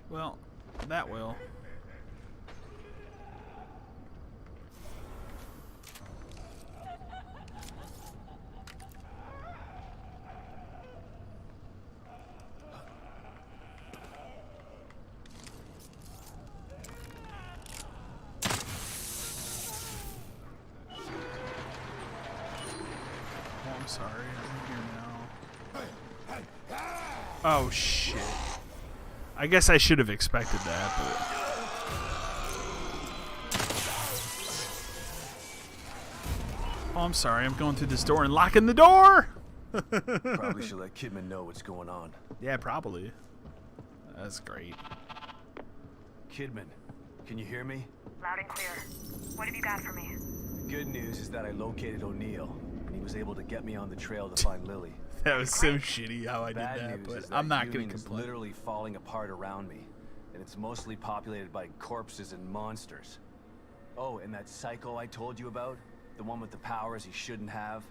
Well, that will. Oh, I'm sorry. I'm here now. Oh shit. I guess I should have expected that, but oh, I'm sorry. I'm going through this door and locking the door. Probably should let Kidman know what's going on. Yeah, probably. That's great. Kidman, can you hear me? Loud and clear. What have you got for me? Good news is that I located O'Neill, and he was able to get me on the trail to find Lily. That was so shitty how I did Bad that, news but is that I'm not going Ewing to is complain. literally falling apart around me, and it's mostly populated by corpses and monsters. Oh, and that psycho I told you about, the one with the powers he shouldn't have,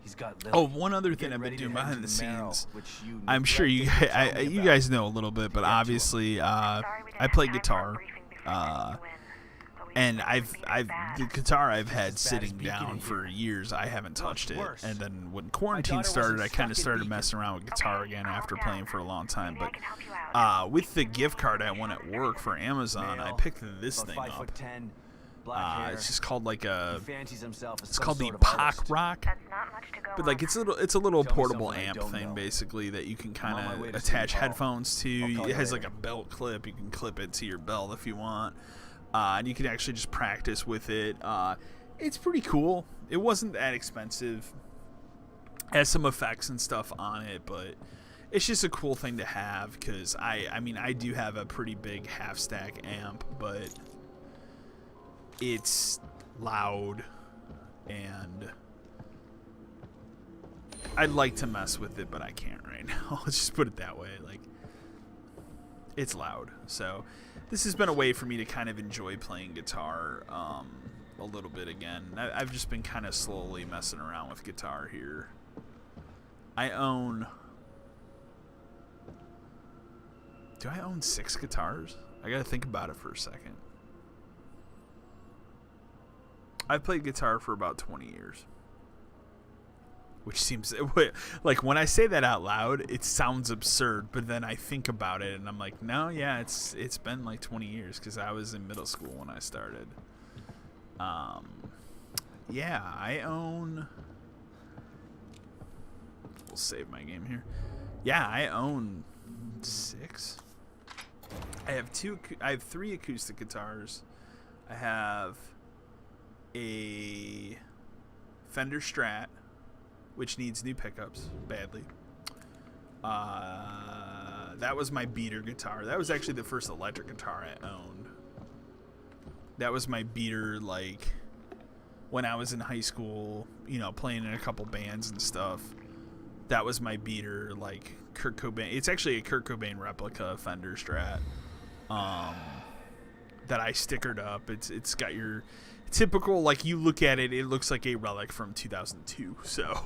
he's got Lily. Oh, one other thing Get I've been ready to doing head behind to the Marrow, scenes, which you I'm sure you neglected to tell me you about. guys know a little bit, but To get to him. obviously Sorry we didn't I have play time for a guitar. briefing before we let you in, but we And knew I've it was bad. the guitar I've had As bad as sitting Beacon down in for here. years. I haven't touched it. worse? And then when quarantine daughter started, wasn't I kind of stuck in started Beacon. messing around with guitar Okay, again calm after down. playing for a long time. Maybe I But can help you out. with the gift card I won at work for Amazon, I Male, picked this about thing up. 5'10", black hair. It's just called like a. He fancies himself as It's some called the sort of Pock artist. Rock. That's not much to go But like on. it's a little Tell me portable something I amp don't thing know. basically that you can I'm on my kind way of to City attach Hall. headphones to. I'll call It you has like later. a belt clip. You can clip it to your belt if you want, and you can actually just practice with it. It's pretty cool. It wasn't that expensive. It has some effects and stuff on it, but it's just a cool thing to have, because I mean, I do have a pretty big half stack amp, but it's loud, and I'd like to mess with it, but I can't right now. Let's just put it that way. Like, it's loud. So this has been a way for me to kind of enjoy playing guitar a little bit again. I've just been kind of slowly messing around with guitar here. Do I own 6 guitars? I gotta think about it for a second. I've played guitar for about 20 years. Which seems, like, when I say that out loud, it sounds absurd, but then I think about it and I'm like, no, yeah, it's been like 20 years, because I was in middle school when I started. Yeah, I own, we'll save my game here. Yeah, I own 6. I have 3 acoustic guitars. I have a Fender Strat, which needs new pickups badly. That was my beater guitar. That was actually the first electric guitar I owned. That was my beater, like, when I was in high school, you know, playing in a couple bands and stuff. That was my beater, like, Kurt Cobain. It's actually a Kurt Cobain replica Fender Strat that I stickered up. It's got your typical, like, you look at it, it looks like a relic from 2002. So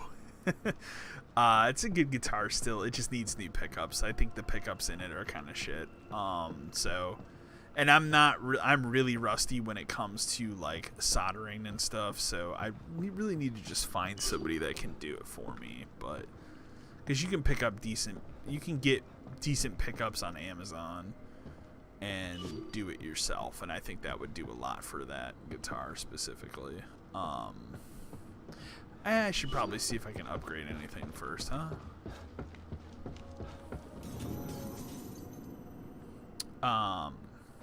it's a good guitar still. It just needs new pickups. I think the pickups in it are kind of shit. So, and I'm really rusty when it comes to, like, soldering and stuff. So we really need to just find somebody that can do it for me. But because you can get decent pickups on Amazon and do it yourself, and I think that would do a lot for that guitar specifically. I should probably see if I can upgrade anything first, huh?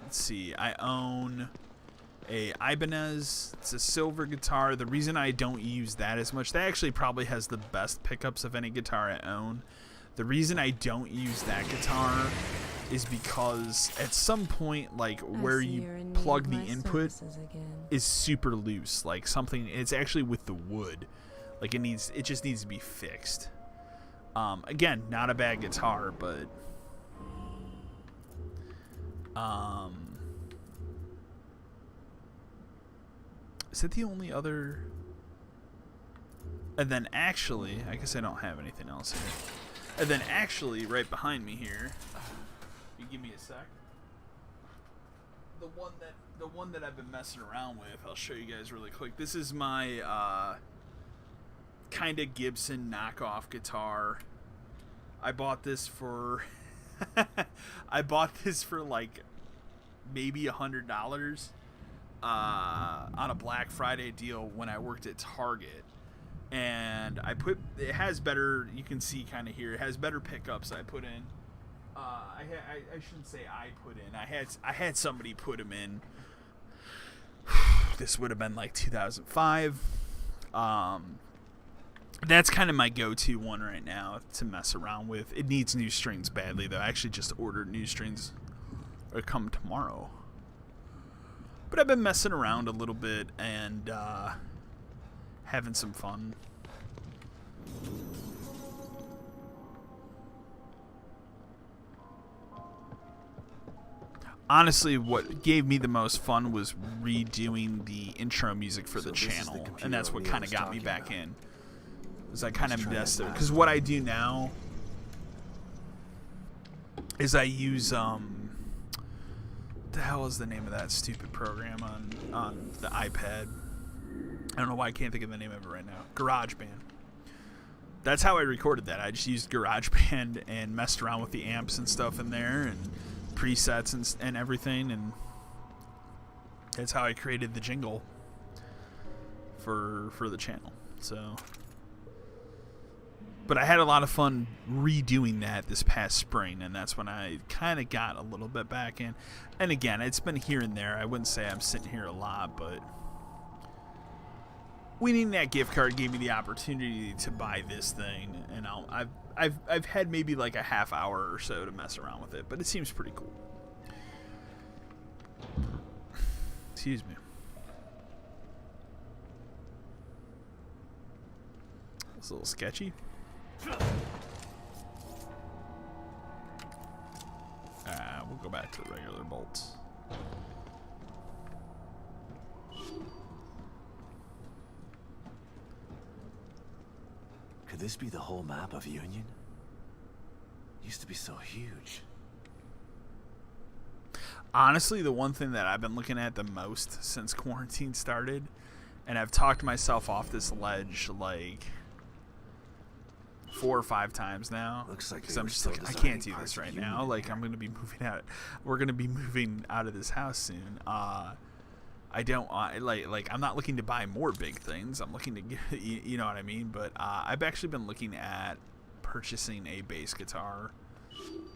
Let's see. I own a Ibanez. It's a silver guitar. The reason I don't use that as much, that actually probably has the best pickups of any guitar I own. The reason I don't use that guitar is because at some point, like, where you plug the input is super loose. Like, something, it's actually with the wood. Like, it just needs to be fixed. Again, not a bad guitar, but is that the only other? And then actually, I guess I don't have anything else here. And then actually, right behind me here, you give me a sec. The one that I've been messing around with, I'll show you guys really quick. This is my kind of Gibson knockoff guitar. I bought this for like maybe $100 on a Black Friday deal when I worked at Target. And it has better, you can see kind of here, it has better pickups I put in. I shouldn't say I put in. I had somebody put them in. This would have been like 2005. That's kind of my go-to one right now to mess around with. It needs new strings badly, though. I actually just ordered new strings. Or come tomorrow. But I've been messing around a little bit and having some fun. Honestly, what gave me the most fun was redoing the intro music for the channel, and that's what kind of got me back in. Was I kind of messed it, because what I do now is I use what the hell is the name of that stupid program on the iPad? I don't know why I can't think of the name of it right now. GarageBand. That's how I recorded that. I just used GarageBand and messed around with the amps and stuff in there and presets and everything, and that's how I created the jingle for the channel. So, but I had a lot of fun redoing that this past spring, and that's when I kind of got a little bit back in. And again, it's been here and there. I wouldn't say I'm sitting here a lot, but winning that gift card gave me the opportunity to buy this thing, and I've had maybe like a half hour or so to mess around with it, but it seems pretty cool. Excuse me. It's a little sketchy. We'll go back to the regular bolts. Could this be the whole map of Union? Used to be so huge. Honestly, the one thing that I've been looking at the most since quarantine started, and I've talked myself off this ledge like 4 or 5 times now. Looks like because they I'm were just still like, I designing can't do parts this of right Union now. in Like there. I'm gonna be moving out. We're gonna be moving out of this house soon. I don't like I'm not looking to buy more big things. I'm looking to get, you know what I mean. But I've actually been looking at purchasing a bass guitar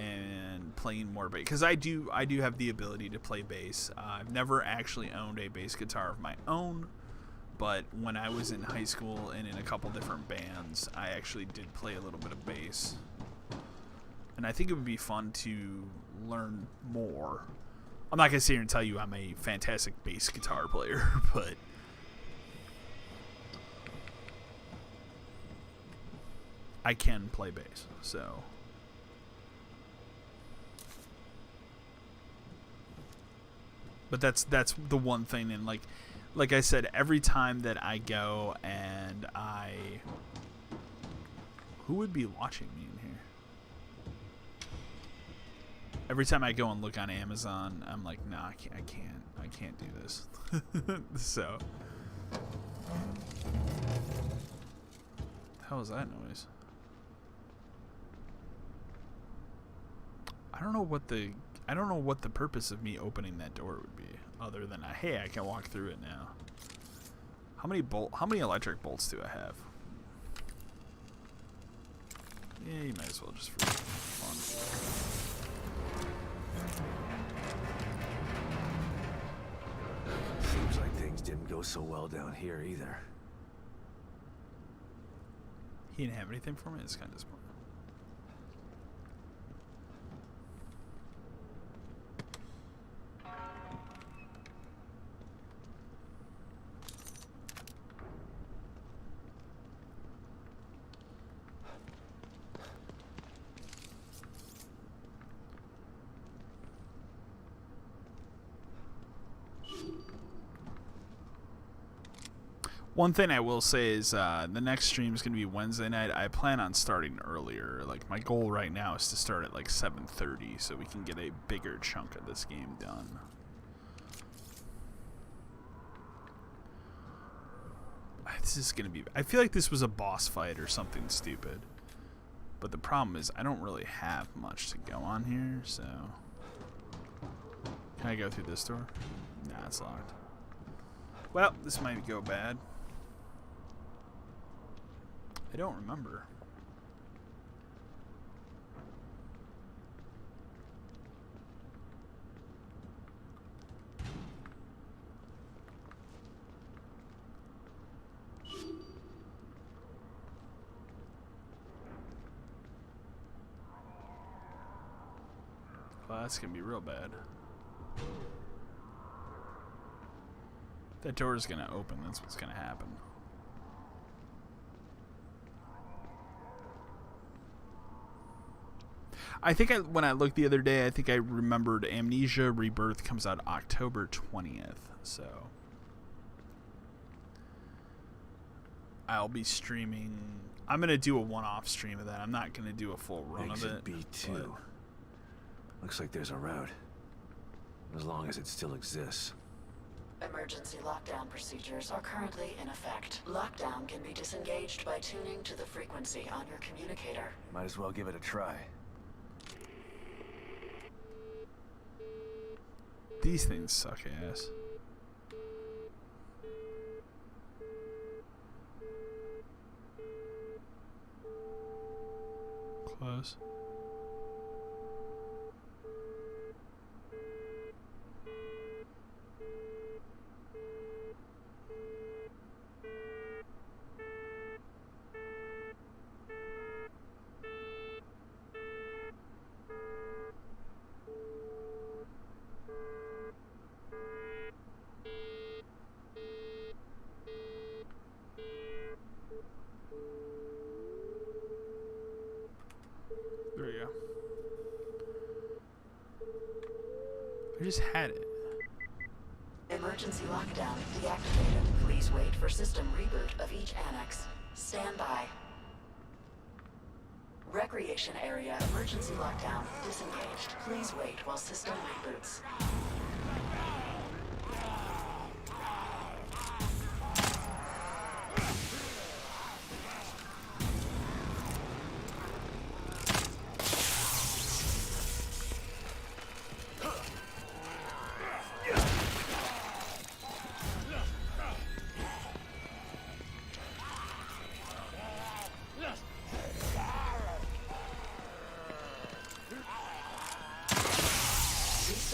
and playing more bass, because I do have the ability to play bass. I've never actually owned a bass guitar of my own, but when I was in high school and in a couple different bands, I actually did play a little bit of bass, and I think it would be fun to learn more. I'm not gonna sit here and tell you I'm a fantastic bass guitar player, but I can play bass, so. But that's the one thing, and like I said, every time that I go and who would be watching me in here? Every time I go and look on Amazon, I'm like, nah, I can't do this. So, the hell is that noise? I don't know what the purpose of me opening that door would be, other than hey, I can walk through it now. How many electric bolts do I have? Yeah, you might as well just for fun. Seems like things didn't go so well down here either. He didn't have anything for me? It's kind of disappointing. One thing I will say is the next stream is going to be Wednesday night. I plan on starting earlier. Like, my goal right now is to start at like 7:30 so we can get a bigger chunk of this game done. This is going to be... I feel like this was a boss fight or something stupid. But the problem is I don't really have much to go on here, so... Can I go through this door? Nah, it's locked. Well, this might go bad. I don't remember. Well, that's gonna be real bad. That door is gonna open. That's what's gonna happen. I think when I looked the other day, I think I remembered Amnesia Rebirth comes out October 20th. So I'll be streaming. I'm gonna do a one-off stream of that. I'm not gonna do a full run of it. Exit B2. Looks like there's a route. As long as it still exists. Emergency lockdown procedures are currently in effect. Lockdown can be disengaged by tuning to the frequency on your communicator. Might as well give it a try. These things suck ass. Close. I just had it. Emergency lockdown deactivated. Please wait for system reboot of each annex. Stand by. Recreation area emergency lockdown disengaged. Please wait while system reboots.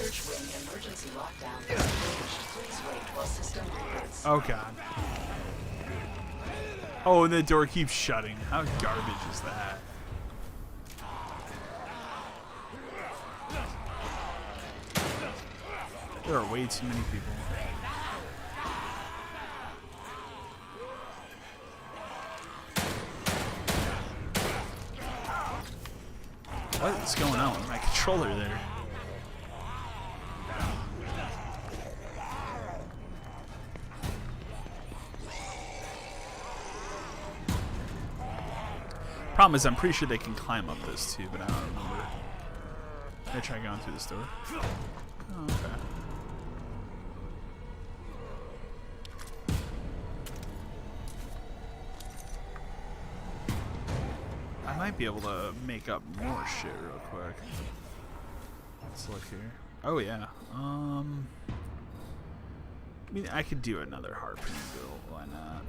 Research wing emergency lockdown disengaged. Please wait while system reboots. Oh god. Oh, and the door keeps shutting. How garbage is that? There are way too many people. What is going on with my controller there? Problem is, I'm pretty sure they can climb up this too, but I don't remember. Can I try going through this door? Oh, okay. I might be able to make up more shit real quick. Let's look here. Oh yeah. I mean, I could do another harpoon build. Why not?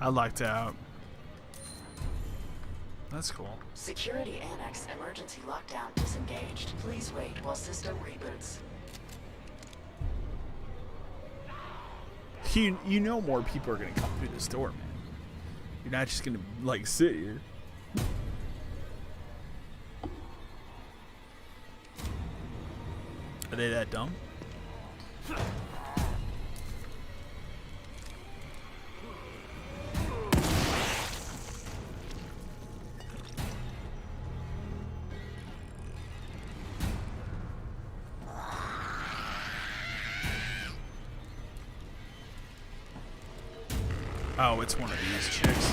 I lucked out. That's cool. Security annex emergency lockdown disengaged. Please wait while system reboots. You know more people are gonna come through this door, man. You're not just gonna like sit here. Are they that dumb? Oh, it's one of these chicks.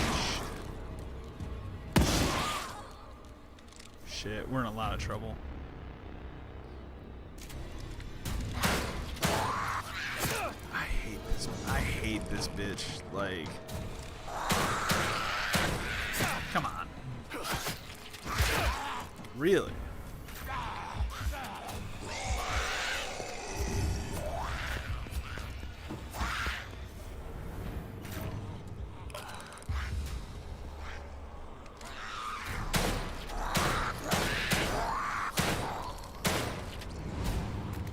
Shit, we're in a lot of trouble. I hate this bitch. Like, come on. Really?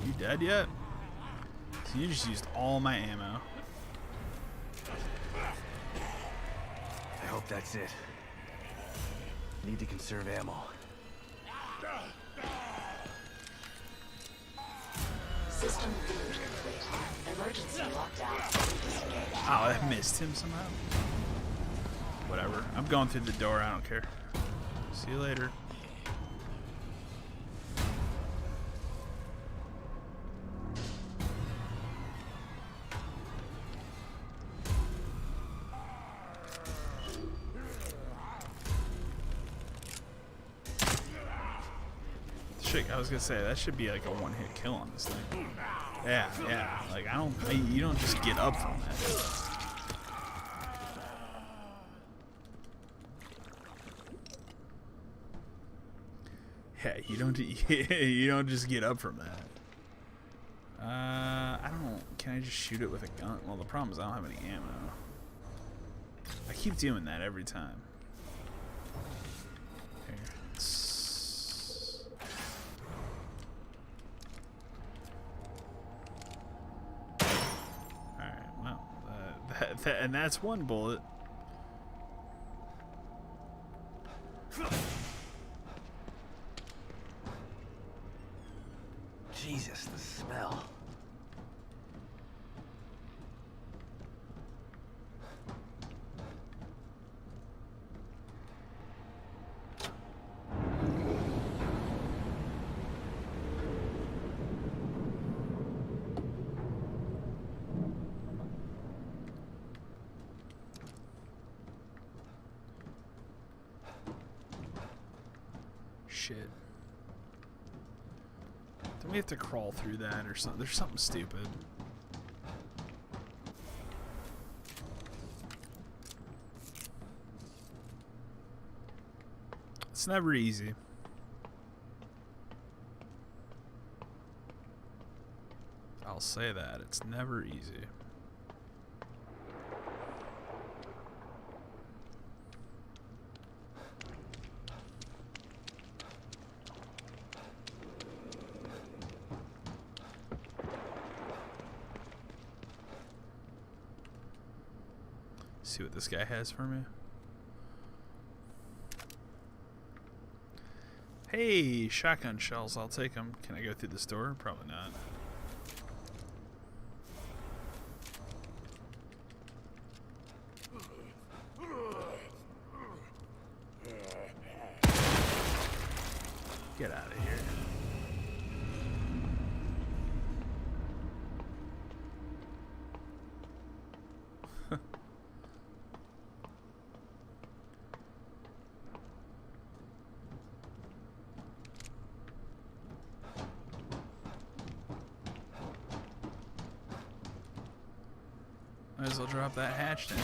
You dead yet? So you just used all my ammo. I hope that's it. Need to conserve ammo. System reboot complete. Emergency lockdown disengaged. Oh, I missed him somehow. Whatever. I'm going through the door. I don't care. See you later. Shit, I was gonna say that should be like a one-hit kill on this thing. Yeah, yeah. Like you don't just get up from that. Yeah, you don't just get up from that. I don't. Can I just shoot it with a gun? Well, the problem is I don't have any ammo. I keep doing that every time. Here. And that's one bullet. Jesus, the smell. Shit. Don't we have to crawl through that or something? There's something stupid. It's never easy. I'll say that. It's never easy. See what this guy has for me. Hey, shotgun shells. I'll take them. Can I go through this door? Probably not. Get out of here. Might as well drop that hatch down.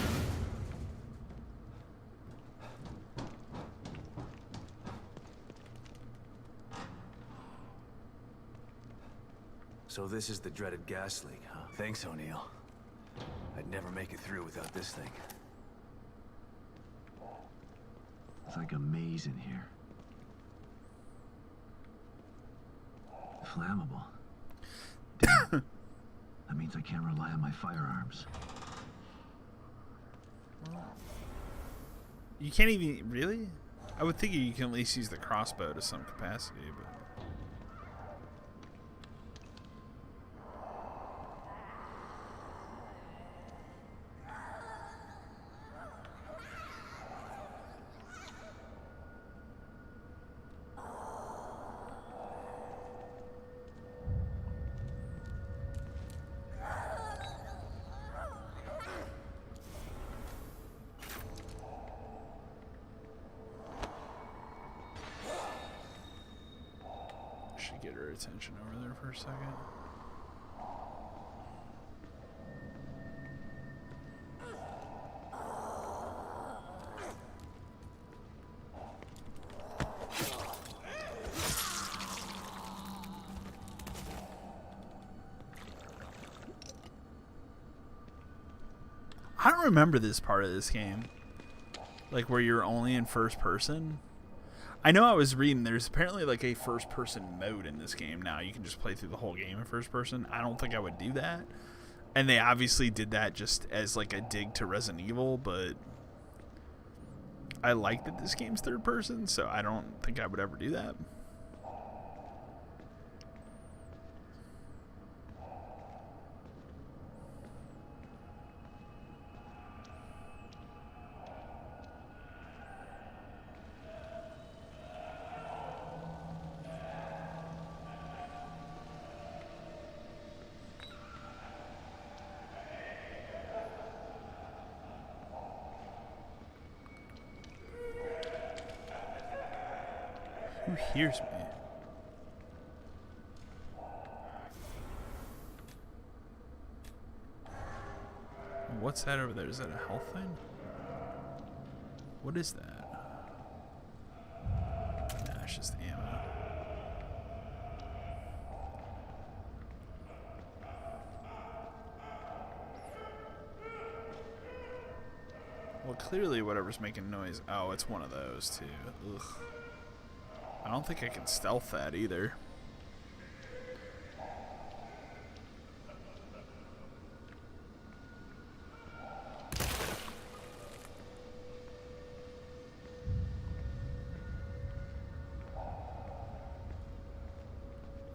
So this is the dreaded gas leak, huh? Thanks, O'Neill. I'd never make it through without this thing. It's like a maze in here. Flammable. Damn. That means I can't rely on my firearms. You can't even... Really? I would think you can at least use the crossbow to some capacity, but... Should get her attention over there for a second. I don't remember this part of this game. Like where you're only in first person. I know I was reading there's apparently like a first person mode in this game now. You can just play through the whole game in first person. I don't think I would do that. And they obviously did that just as like a dig to Resident Evil, but I like that this game's third person, so I don't think I would ever do that. Who hears me? What's that over there? Is that a health thing? What is that? Nah, it's just ammo. Well, clearly whatever's making noise. Oh, it's one of those too. Ugh. I don't think I can stealth that either.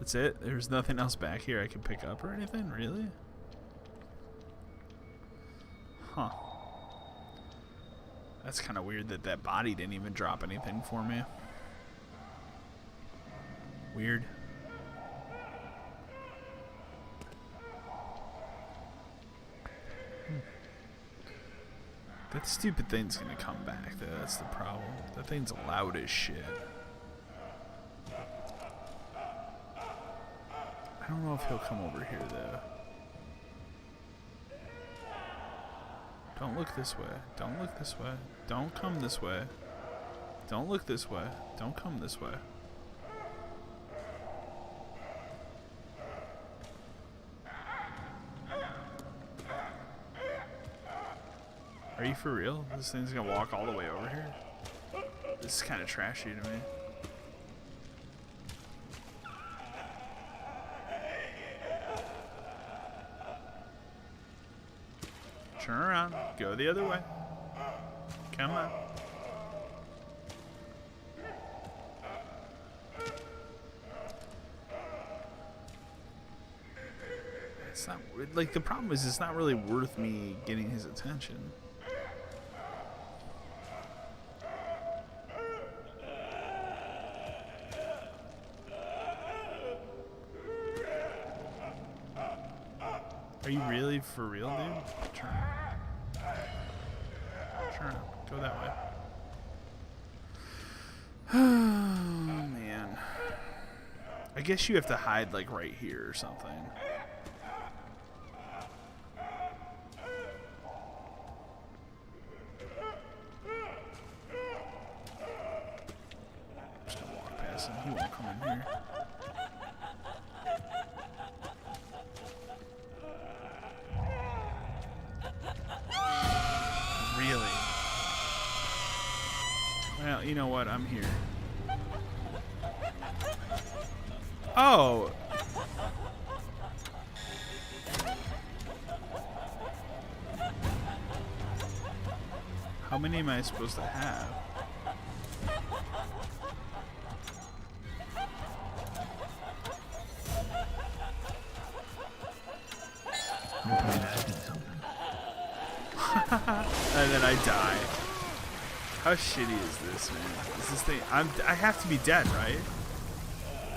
That's it? There's nothing else back here I can pick up or anything? Really? Huh. That's kind of weird that that body didn't even drop anything for me. Weird. That stupid thing's gonna come back though, that's the problem. That thing's loud as shit. I don't know if he'll come over here though. Don't look this way. Don't look this way. Don't come this way. Don't look this way. Don't come this way. Are you for real? This thing's gonna walk all the way over here? This is kind of trashy to me. Turn around. Go the other way. Come on. It's not like the problem is it's not really worth me getting his attention. Are you really for real, dude? Turn. Turn. Go that way. Oh, man. I guess you have to hide, like, right here or something. I'm just gonna walk past him. He won't come in here. Really? Well, you know what? I'm here. Oh! How many am I supposed to have? And then I die. How shitty is this, man? Is this thing? I have to be dead, right?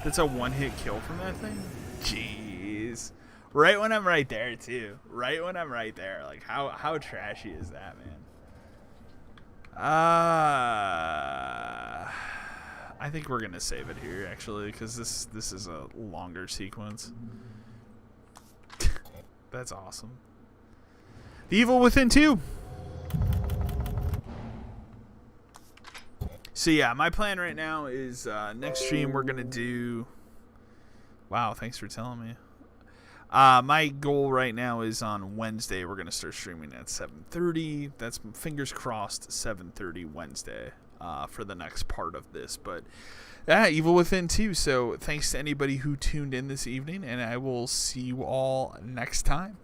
That's a one-hit kill from that thing? Jeez. Right when I'm right there, too. Right when I'm right there. Like, how trashy is that, man? I think we're gonna save it here, actually, because this is a longer sequence. That's awesome. The Evil Within 2. So yeah, my plan right now is next stream we're gonna do. Wow, thanks for telling me. My goal right now is on Wednesday. We're gonna start streaming at 7:30. That's fingers crossed 7:30 Wednesday for the next part of this. But yeah, Evil Within 2. So thanks to anybody who tuned in this evening, and I will see you all next time.